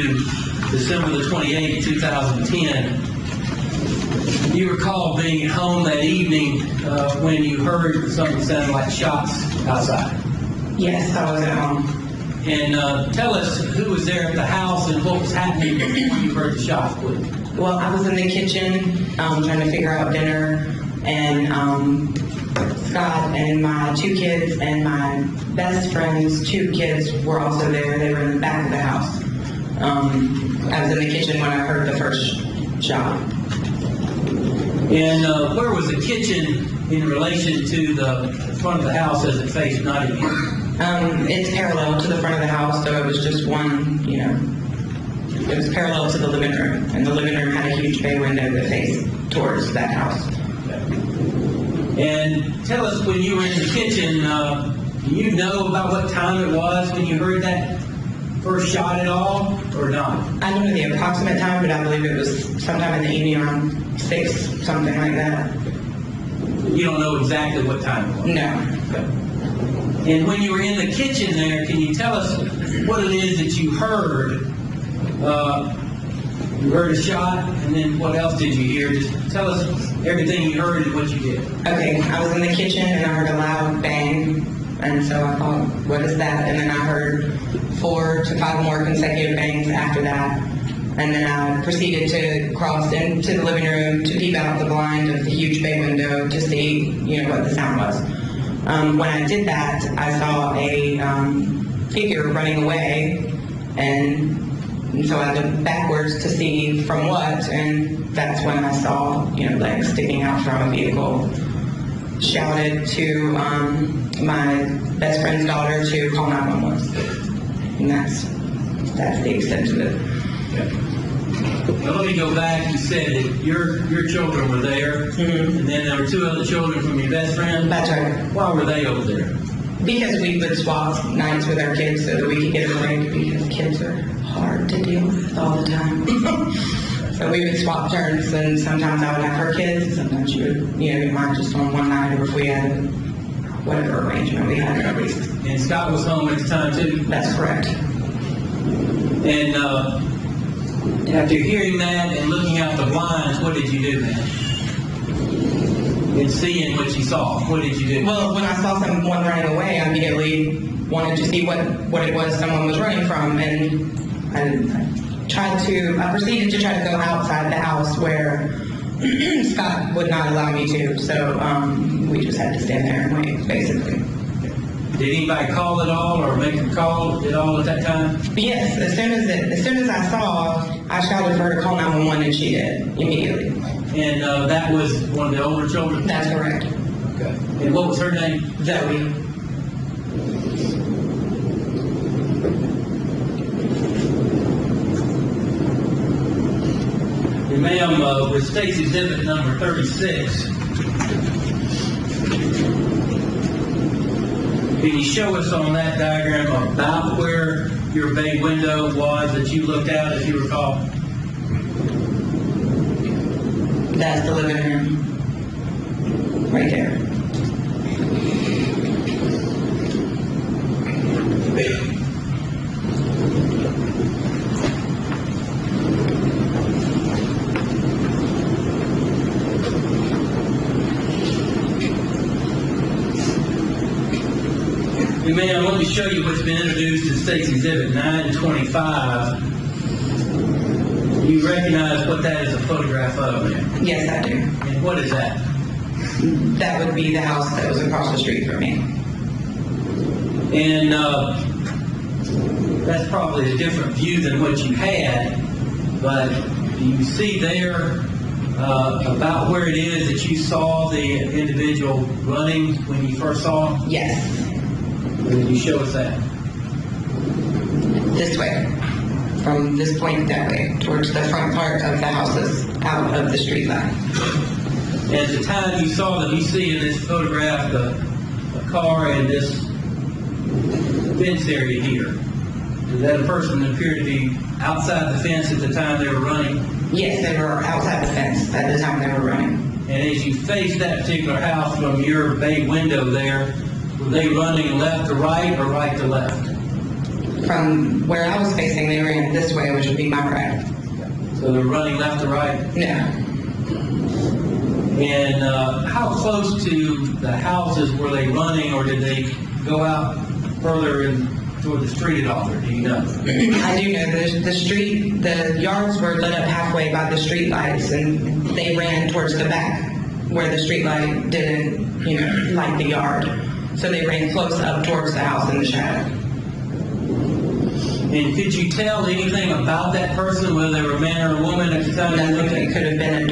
December the 28th, 2010. You recall being at home that evening when you heard something sound like shots outside. Yes, I was at home. And tell us who was there at the house and what was happening when you heard the shots, please. Well, I was in the kitchen trying to figure out dinner, and Scott and my 2 kids and my best friend's 2 kids were also there. They were in the back of the house. I was in the kitchen when I heard the first shot. And where was the kitchen in relation to the front of the house as it faced Nottingham? It's parallel to the front of the house, so it was just one, it was parallel to the living room, and the living room had a huge bay window that faced towards that house. And tell us, when you were in the kitchen, do you know about what time it was when you heard that first shot at all, or not? I don't know the approximate time, but I believe it was sometime in the evening around 6, something like that. You don't know exactly what time it was? No. Okay. And when you were in the kitchen there, can you tell us what it is that you heard? You heard a shot, and then what else did you hear? Just tell us everything you heard and what you did. Okay, I was in the kitchen and I heard a loud bang, and so I thought, what is that? And then I heard 4 to 5 more consecutive bangs after that. And then I proceeded to cross into the living room to peep out the blind of the huge bay window to see, what the sound was. When I did that, I saw a figure running away, and And so I looked backwards to see from what, and that's when I saw, legs sticking out from a vehicle. Shouted to my best friend's daughter to call 911. And that's the extent of it. Now let me go back. You said that your children were there, and then there were 2 other children from your best friend. That's right. Why were they over there? Because we would swap nights with our kids so that we could get a break, because kids are hard to deal with all the time. So we would swap turns, and sometimes I would have her kids, and sometimes she would, get mine just on one night, or if we had whatever arrangement we had. And Scott was home at the time too? That's correct. And after hearing that and looking out the blinds, what did you do, man? And seeing what you saw, what did you do? Well, when I saw someone running away, I immediately wanted to see what it was someone was running from, and I proceeded to try to go outside the house where Scott would not allow me to, so we just had to stand there and wait, basically. Did anybody call at all or make a call at all at that time? Yes, as soon as I saw, I shouted for her to call 911, and she did, immediately. And that was one of the older children? That's correct. Okay. And what was her name? Zoe. And ma'am, with State's exhibit number 36, can you show us on that diagram about where your bay window was that you looked out, if you recall? That's the living room. Right there. Ma'am, let me show you what's been introduced in State's Exhibit 925. You recognize what that is a photograph of, ma'am? Yes, I do. And what is that? That would be the house that was across the street from me. And that's probably a different view than what you had, but do you see there about where it is that you saw the individual running when you first saw him? Yes. Can you show us that? This way. From this point that way, towards the front part of the houses, out of the street line. At the time you saw them, you see in this photograph a car in this fence area here. Did that person appear to be outside the fence at the time they were running? Yes, they were outside the fence at the time they were running. And as you faced that particular house from your bay window there, were they running left to right or right to left? From where I was facing, they ran this way, which would be my right. So they're running left to right? No. And how close to the houses were they running, or did they go out further toward the street at all, or do you know? I do know the yards were lit up halfway by the street lights, and they ran towards the back where the street light didn't, light the yard. So they ran close up towards the house in the shadow. And could you tell anything about that person, whether they were a man or a woman at the time? It could have been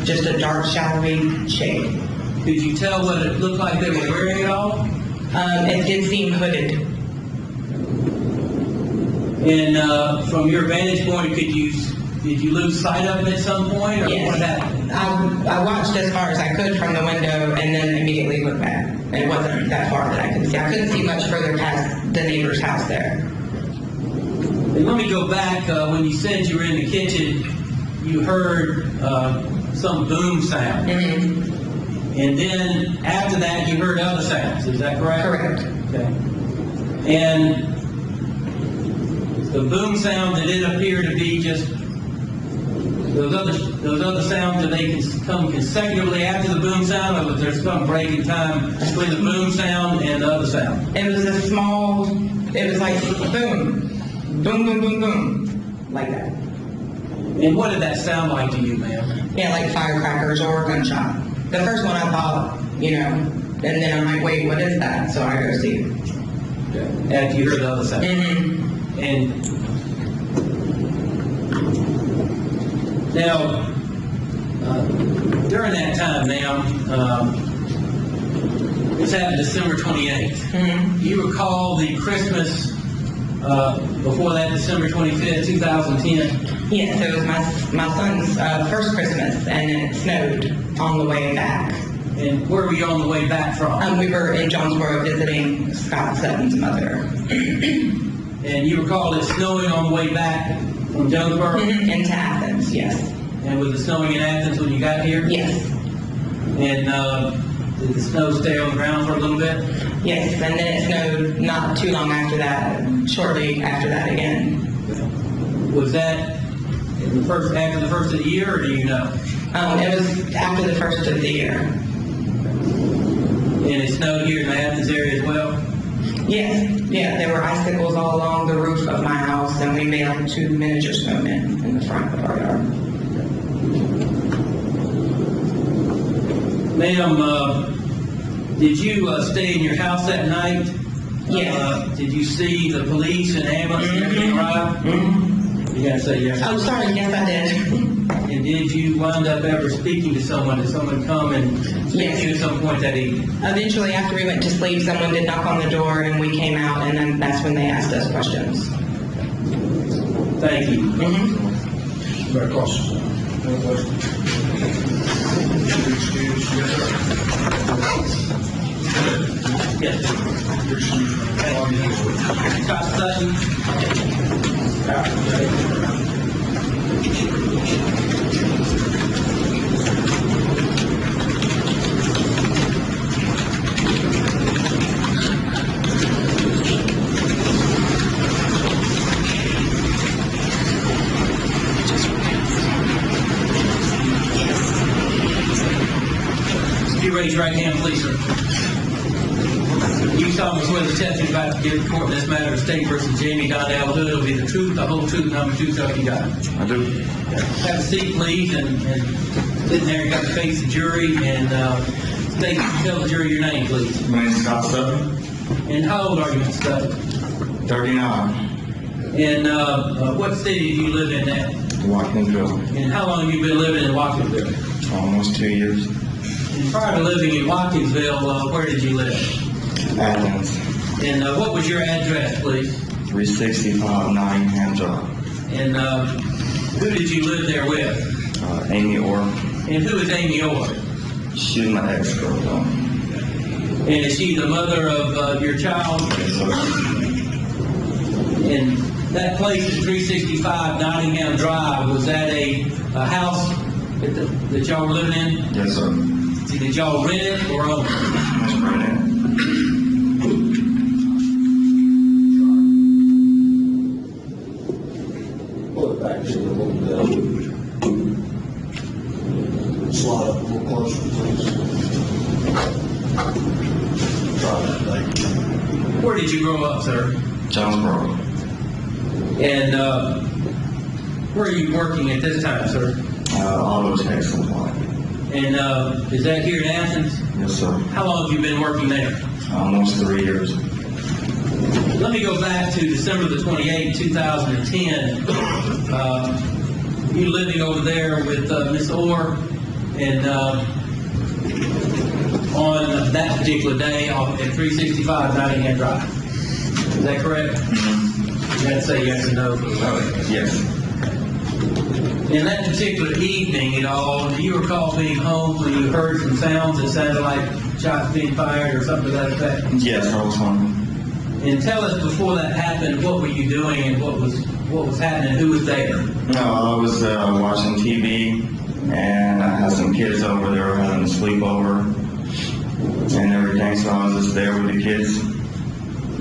just a dark, shadowy shade. Could you tell what it looked like they were wearing at all? It did seem hooded. And from your vantage point, did you lose sight of it at some point, or Yes. what happened? I watched as far as I could from the window and then immediately looked back. It wasn't that far that I could see. I couldn't see much further past the neighbor's house there. And let me go back, when you said you were in the kitchen, you heard some boom sound. Mm-hmm. And then after that, you heard other sounds, is that correct? Correct. Okay. And the boom sound, did it appear to be just those other sounds, did they come consecutively after the boom sound, or was there some break in time between the boom sound and the other sound? It was like boom. Boom, boom, boom, boom. Like that. And what did that sound like to you, ma'am? Yeah, like firecrackers or a gunshot. The first one I thought, and then I'm like, wait, what is that? So I go see. After you heard the other sound. Mm-hmm. And Now, during that time now, this happened December 28th. Do you recall the Christmas before that, December 25th, 2010? Yes, it was my son's first Christmas, and it snowed on the way back. And where were you on the way back from? We were in Jonesboro visiting Scott Sutton's mother. And you recall it snowing on the way back from Jonesboro? Into Athens, yes. And was it snowing in Athens when you got here? Yes. And did the snow stay on the ground for a little bit? Yes, and then it snowed not too long after that, shortly after that again. Was that after the first of the year, or do you know? It was after the first of the year. And it snowed here in the Athens area as well? Yes, yeah, there were icicles all along the roof of my house, and we made like 2 miniature snowmen in the front of our yard. Ma'am, did you stay in your house that night? Yes. Did you see the police and ambulance and everything arrive? You gotta say yes. Oh, sorry, yes, I did. And did you wind up ever speaking to someone? Did someone come and speak to you at some point that evening? Eventually, after we went to sleep, someone did knock on the door, and we came out, and then that's when they asked us questions. Thank you. Very close. No question. Yes. Scott Sutton. You raise your right hand, please, sir. You solemnly swear the testimony about to give the court in this matter of State versus Jamie Donnell Hood will be the truth, the whole truth, number 2, so help you God. I do. Have a seat, please, and sitting there, you got to face the jury, and tell the jury your name, please. My name's Scott Sutton, And how old are you, Mr. Sutton? 39, And what city do you live in now? Watkinsville, And how long have you been living in Watkinsville? almost 2 years. And prior to living in Watkinsville, where did you live? Athens, And what was your address, please? 365 Nottingham Drive. And who did you live there with? Amy Orr, And who is Amy Orr? she's my ex-girlfriend. And is she the mother of your child? Yes, sir. And that place at 365 Nottingham Drive, was that a house that y'all were living in? Yes, sir. Did y'all rent it or own it? That's brilliant. Pull it back just a little bit. Slide up a little closer, please. Thank you. Where did you grow up, sir? Jonesboro, And where are you working at this time, sir? auto tech supply. And is that here in Athens? Yes, sir. How long have you been working there? Almost 3 years. Let me go back to December the 28th, 2010. You living over there with Miss Orr, and on that particular day at 365 Nottingham Drive. Is that correct? You got to say yes or no. Yes. In that particular evening at all, do you recall being home when you heard some sounds that sounded like shots being fired or something to that effect? Yes, I was home. And tell us, before that happened, what were you doing and what was happening? Who was there? No, I was watching TV, and I had some kids over there having a sleepover and everything, so I was just there with the kids.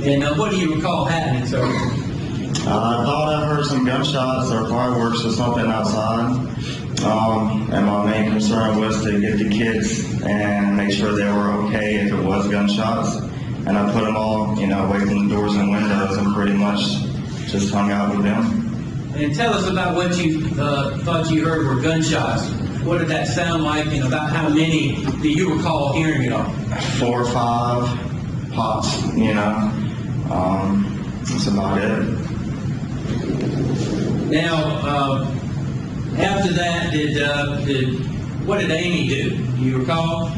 And what do you recall happening, sir? I thought I heard some gunshots or fireworks or something outside, and my main concern was to get the kids and make sure they were okay if it was gunshots. And I put them all, away from the doors and windows, and pretty much just hung out with them. And tell us about what you thought you heard were gunshots. What did that sound like, and about how many do you recall hearing it on? 4 or 5 pops, that's about it. Now, After that, what did Amy do? Do you recall?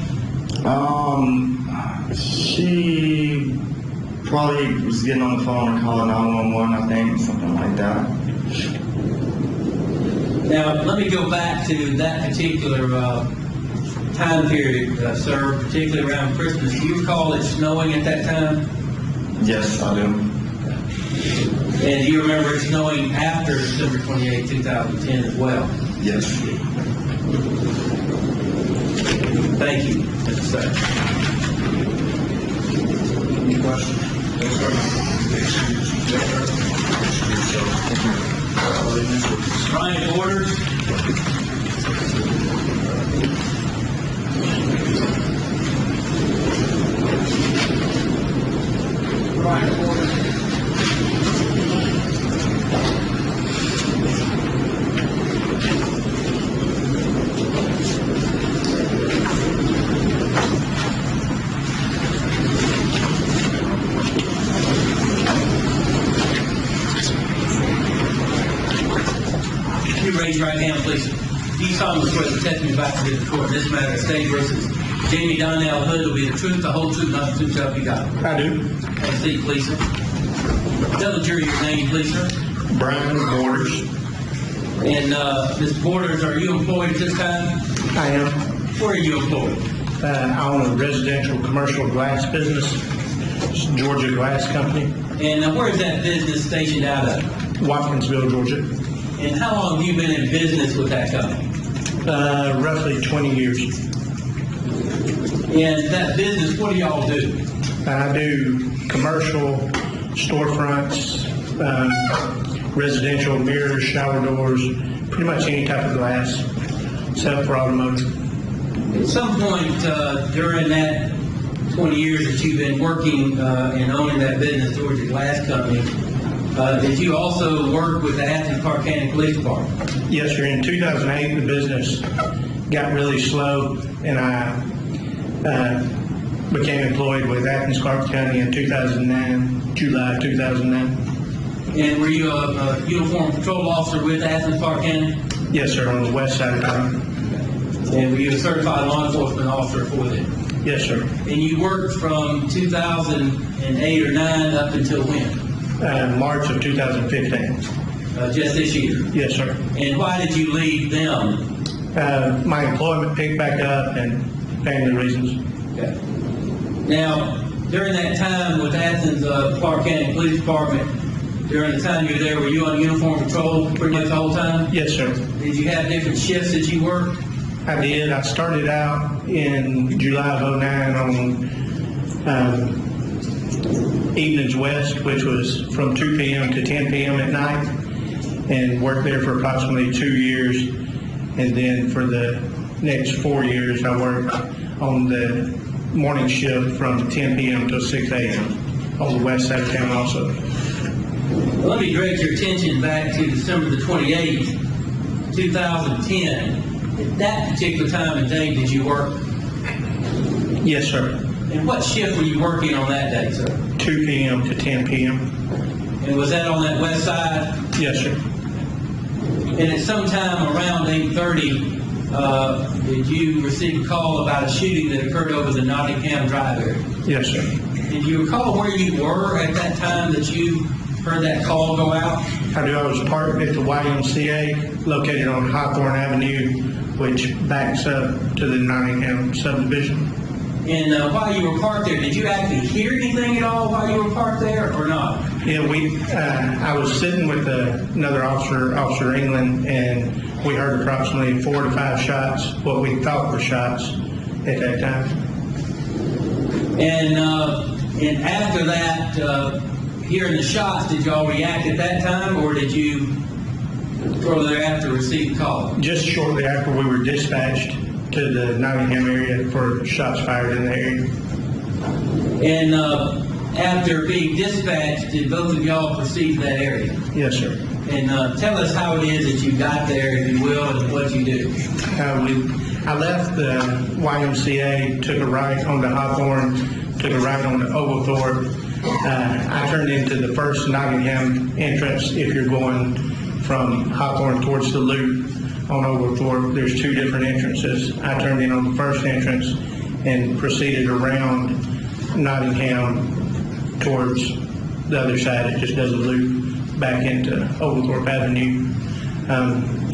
She probably was getting on the phone and calling 911, I think, something like that. Now, let me go back to that particular time period, sir, particularly around Christmas. Do you recall it snowing at that time? Yes, I do. And do you remember it snowing after December 28, 2010 as well? Yes. Thank you, Mr. Sutton. Any questions? Ryan Borders. Ryan Borders. Raise your right hand, please. Do you solemnly swear the testimony about to give the court in this matter of State versus Jamie Donnell Hood will be the truth, the whole truth, nothing but the truth, so help you God? I do. Proceed, please, sir. Tell the jury your name, please, sir. Brian Borders. And Ms. Borders, are you employed at this time? I am. Where are you employed? I own a residential commercial glass business, Georgia Glass Company, And where is that business stationed out of? Watkinsville, Georgia. And how long have you been in business with that company? Roughly 20 years. And that business, what do y'all do? I do commercial storefronts, residential mirrors, shower doors, pretty much any type of glass, except for automotive. At some point during that 20 years that you've been working and owning that business, Georgia Glass Company, did you also work with the Athens Clarke County Police Department? Yes, sir. In 2008, the business got really slow, and I became employed with Athens Clarke County in 2009, July 2009. And were you a uniformed patrol officer with Athens Clarke County? Yes, sir, on the west side of town. And were you a certified law enforcement officer for them? Yes, sir. And you worked from 2008 or 9 up until when? March of 2015. Just this year. Yes, sir. And why did you leave them? My employment picked back up and family reasons. Okay. Now, during that time with Athens Clarke County Police Department, during the time you were there, were you on uniform patrol pretty much the whole time? Yes, sir. Did you have different shifts that you worked? I did. I started out in July of 09 on Evenings West, which was from 2 p.m. to 10 p.m. at night, and worked there for approximately 2 years. And then for the next 4 years, I worked on the morning shift from 10 p.m. to 6 a.m. on the west side of town also. Well, let me direct your attention back to December the 28th, 2010. At that particular time and day, did you work? Yes, sir. And what shift were you working on that day, sir? 2 p.m. to 10 p.m. And was that on that west side? Yes, sir. And at some time around 8:30, did you receive a call about a shooting that occurred over the Nottingham Drive area? Yes, sir. Did you recall where you were at that time that you heard that call go out? I do. I was parked at the YMCA located on Hawthorne Avenue, which backs up to the Nottingham subdivision. And while you were parked there, did you actually hear anything at all while you were parked there or not? Yeah, I was sitting with another officer, Officer England, and we heard approximately 4 to 5 shots, what we thought were shots at that time. And after that, hearing the shots, did y'all react at that time, or did you shortly thereafter receive the call? Just shortly after, we were dispatched to the Nottingham area for shots fired in the area. And after being dispatched, did both of y'all proceed to that area? Yes, sir. And tell us how it is that you got there, if you will, and what you do. I left the YMCA, took a right onto Hawthorne, took a right onto Oglethorpe. I turned into the first Nottingham entrance if you're going from Hawthorne towards the Loop. on Oglethorpe, there's two different entrances. I turned in on the first entrance and proceeded around Nottingham towards the other side. It just does a loop back into Oglethorpe Avenue.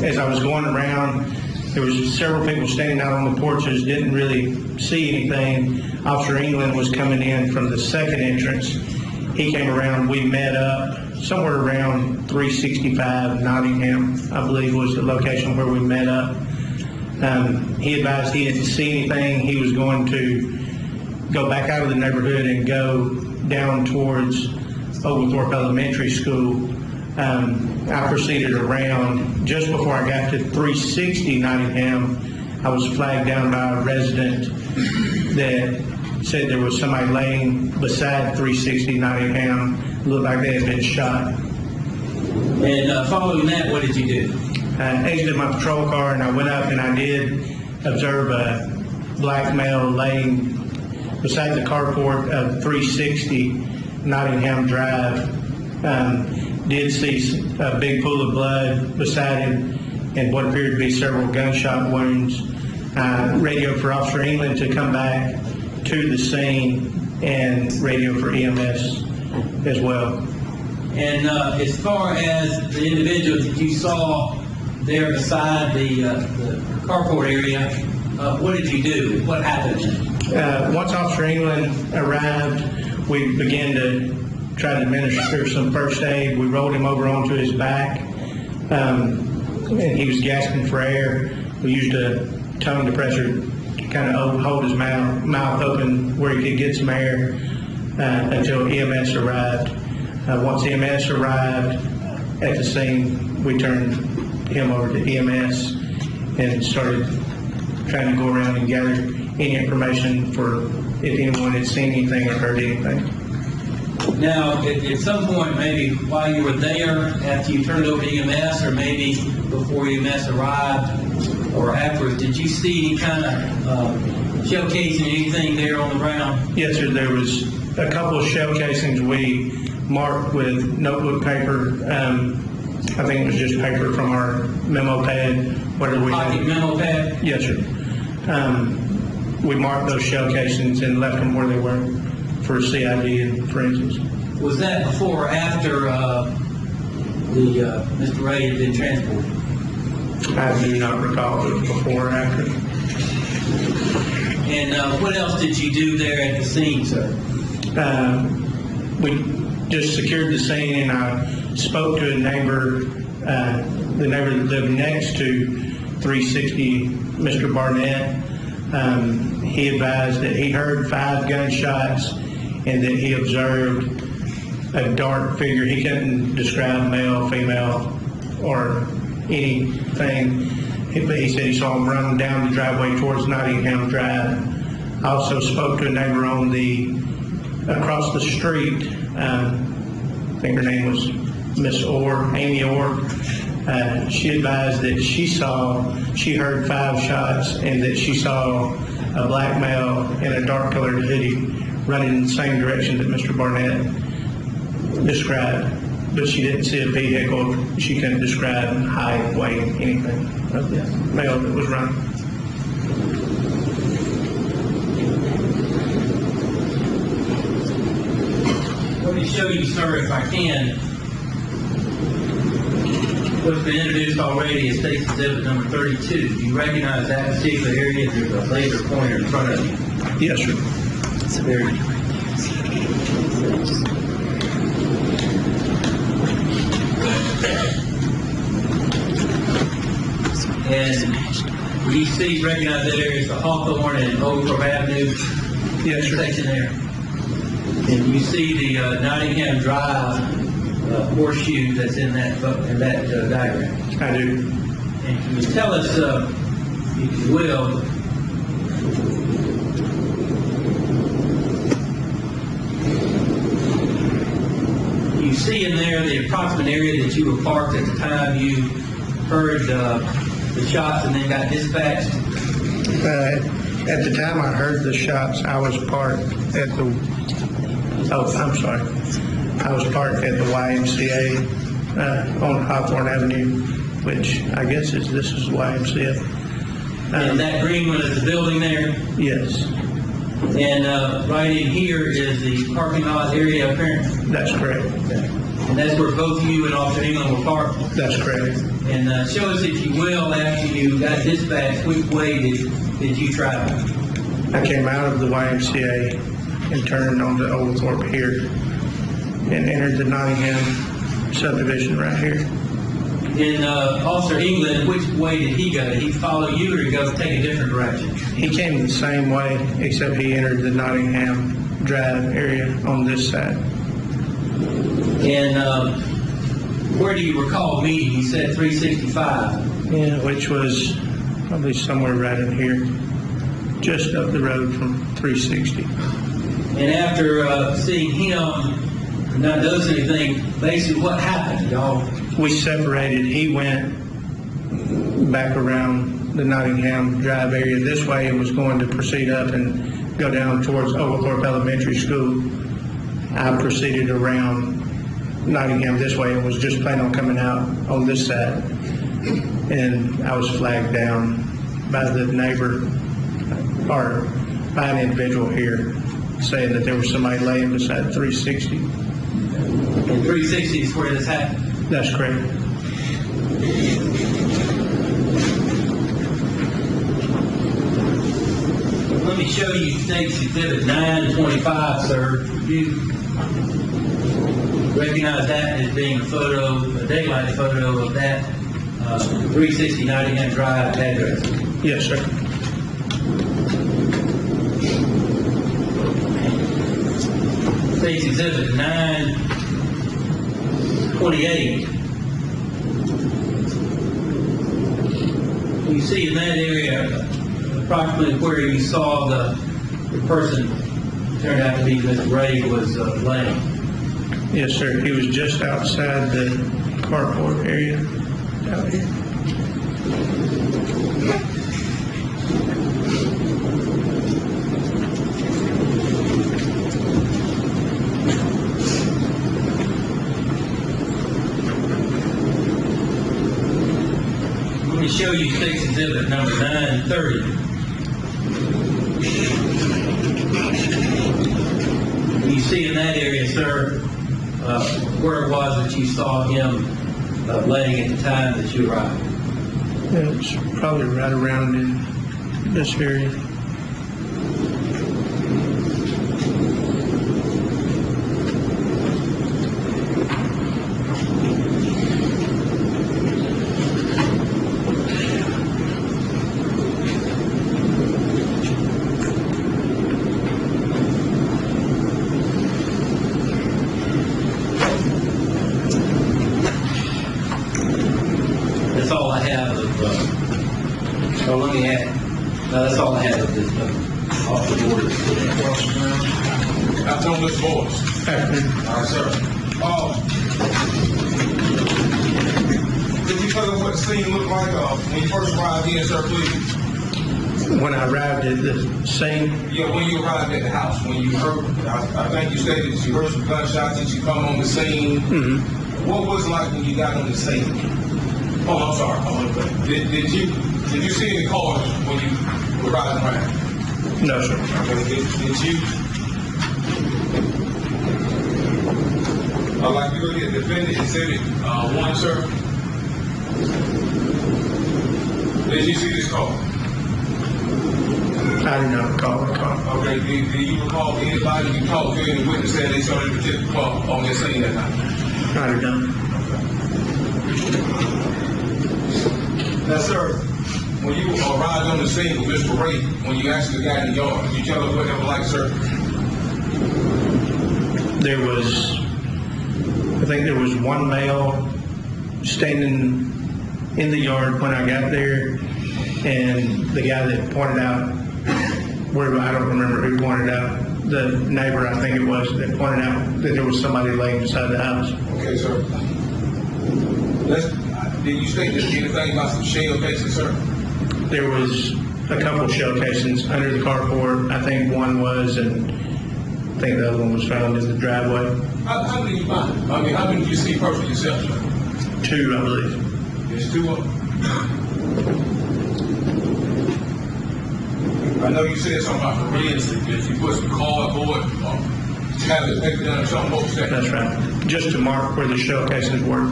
As I was going around, there was several people standing out on the porches, didn't really see anything. Officer England was coming in from the second entrance. He came around, we met up somewhere around 365 Nottingham, I believe was the location where we met up. He advised he didn't see anything. He was going to go back out of the neighborhood and go down towards Oglethorpe Elementary School. I proceeded around. Just before I got to 360 Nottingham, I was flagged down by a resident that said there was somebody laying beside 360 Nottingham. Looked like they had been shot. And following that, what did you do? I exited my patrol car and I went up and I did observe a black male laying beside the carport of 360 Nottingham Drive. Did see a big pool of blood beside him and what appeared to be several gunshot wounds. Radioed for Officer England to come back to the scene and radioed for EMS as well. And as far as the individuals that you saw there beside the carport area, what did you do? What happened? Once Officer England arrived, we began to try to administer some first aid. We rolled him over onto his back, and he was gasping for air. We used a tongue depressor to kind of hold his mouth open where he could get some air until EMS arrived. Once EMS arrived at the scene, we turned him over to EMS and started trying to go around and gather any information for if anyone had seen anything or heard anything. Now, at some point, maybe while you were there, after you turned over to EMS, or maybe before EMS arrived, or afterwards, did you see any kind of shell casing, anything there on the ground? Yes, sir. There was a couple of shell casings we marked with notebook paper. I think it was just paper from our memo pad, whatever we had. Pocket memo pad? Yes, sir. We marked those shell casings and left them where they were for CID and forensics. Was that before or after Mr. Ray had been transported? I do not recall if it was before or after. And what else did you do there at the scene, sir? We just secured the scene and I spoke to a neighbor, the neighbor that lived next to 360, Mr. Barnett. He advised that he heard 5 gunshots and that he observed a dark figure. He couldn't describe male, female, or anything, but he said he saw him running down the driveway towards Nottingham Drive. I also spoke to a neighbor on across the street. I think her name was Miss Orr, Amy Orr. She advised that she heard 5 shots and that she saw a black male in a dark colored hoodie running in the same direction that Mr. Barnett described, but she didn't see a vehicle. She couldn't describe height, weight, anything of the male that was running. Let me show you, sir, if I can, what's been introduced already is State's Exhibit number 32. Do you recognize that particular area? There's a laser pointer in front of you. Yes, sir. And you see, recognize that area is the Hawthorne and Oglethorpe Avenue Yes, sir. section there. And you see the Nottingham Drive horseshoe that's in that diagram. I do. And can you tell us, if you will, you see in there the approximate area that you were parked at the time you heard the shots and then got dispatched? At the time I heard the shots, I was parked at I was parked at the YMCA on Hawthorne Avenue. which I guess this is YMCA. And that green one is the building there. Yes, And right in here is the parking lot area apparently. that's correct. And that's where both you and Officer England were parked. That's correct. And show us, if you will, after you got dispatched, which way did you travel? I came out of the YMCA and turned onto Oglethorpe here and entered the Nottingham subdivision right here. And Officer England, which way did he go? Did he follow you or did he go take a different direction? He came the same way, except he entered the Nottingham Drive area on this side. And where do you recall meeting? You said 365. Yeah, which was probably somewhere right in here, just up the road from 360. And after seeing him not doing anything, basically what happened, y'all? We separated. He went back around the Nottingham Drive area this way and was going to proceed up and go down towards Oglethorpe Elementary School. I proceeded around Nottingham this way and was just planning on coming out on this side. And I was flagged down by the neighbor, or by an individual here, saying that there was somebody laying beside 360. And 360 is where this happened. That's correct. Let me show you State's Exhibit 925, sir. You recognize that as being a photo, a daylight photo of that 360 Nottingham Drive address. Yes, sir. State's Exhibit 928. You see in that area approximately where you saw the person turned out to be Mr. Ray was laying. Yes, sir. He was just outside the carport area out here. Let me show you State's Exhibit number 930. You see in that area, sir, where it was that you saw him laying at the time that you arrived. It's probably right around in this area. That's all I have of, let me add, that's all I have of this, off the board. That's on this board. All right, sir. Could you tell us what the scene looked like when you first arrived in, sir, please? When I arrived at the scene, Yeah, when you arrived at the house, when you heard, I think you stated that you heard some gunshots, that you come on the scene. What was it like when you got on the scene? Oh, I'm sorry. Did you see any cars when you were riding around? no, sir. Okay, did you? Like you look at defendant exhibit 1, sir. Did you see this car? I do not recall the car. Okay, do you recall anybody you talked to, any witness said they saw this particular car on that scene that night? I do not. Now, sir, when you arrived on the scene with Mr. Ray, when you actually got in the yard, can you tell us what that was like, sir? There was, I think there was one male standing in the yard when I got there, and the guy that pointed out, where I don't remember who pointed out, the neighbor I think it was, that pointed out that there was somebody laying beside the house. Okay, sir. Did you state anything about some shell cases, sir? There was a couple shell casings under the carport. I think one was, and I think the other one was found in the driveway. How many did you find? I mean, how many did you see personally yourself, sir? 2, I believe. There's two of them. I know you said something about forensic, if you put some cardboard, tablet paper down or something, what was that? That's right. Just to mark where the shell cases were.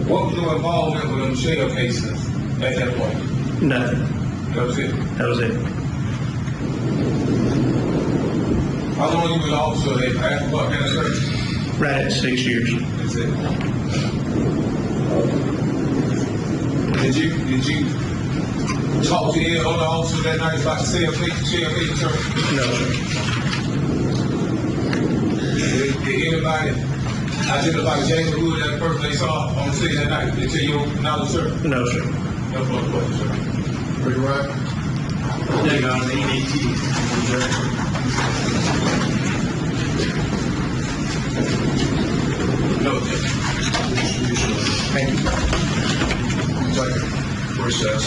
What was your involvement with them shell cases at that point? Nothing. That was it. That was it. How long you been an officer after what kind of service? Right at 6 years. That's it. Did you talk to any other officers that night about the shell case, sir? No, sir. Did anybody identify James Wood as the person they saw on the scene that night? Did they tell you knowledge, sir? No, sir. No further questions, sir. Pretty right? They got an EDT. No. Thank you. Recess.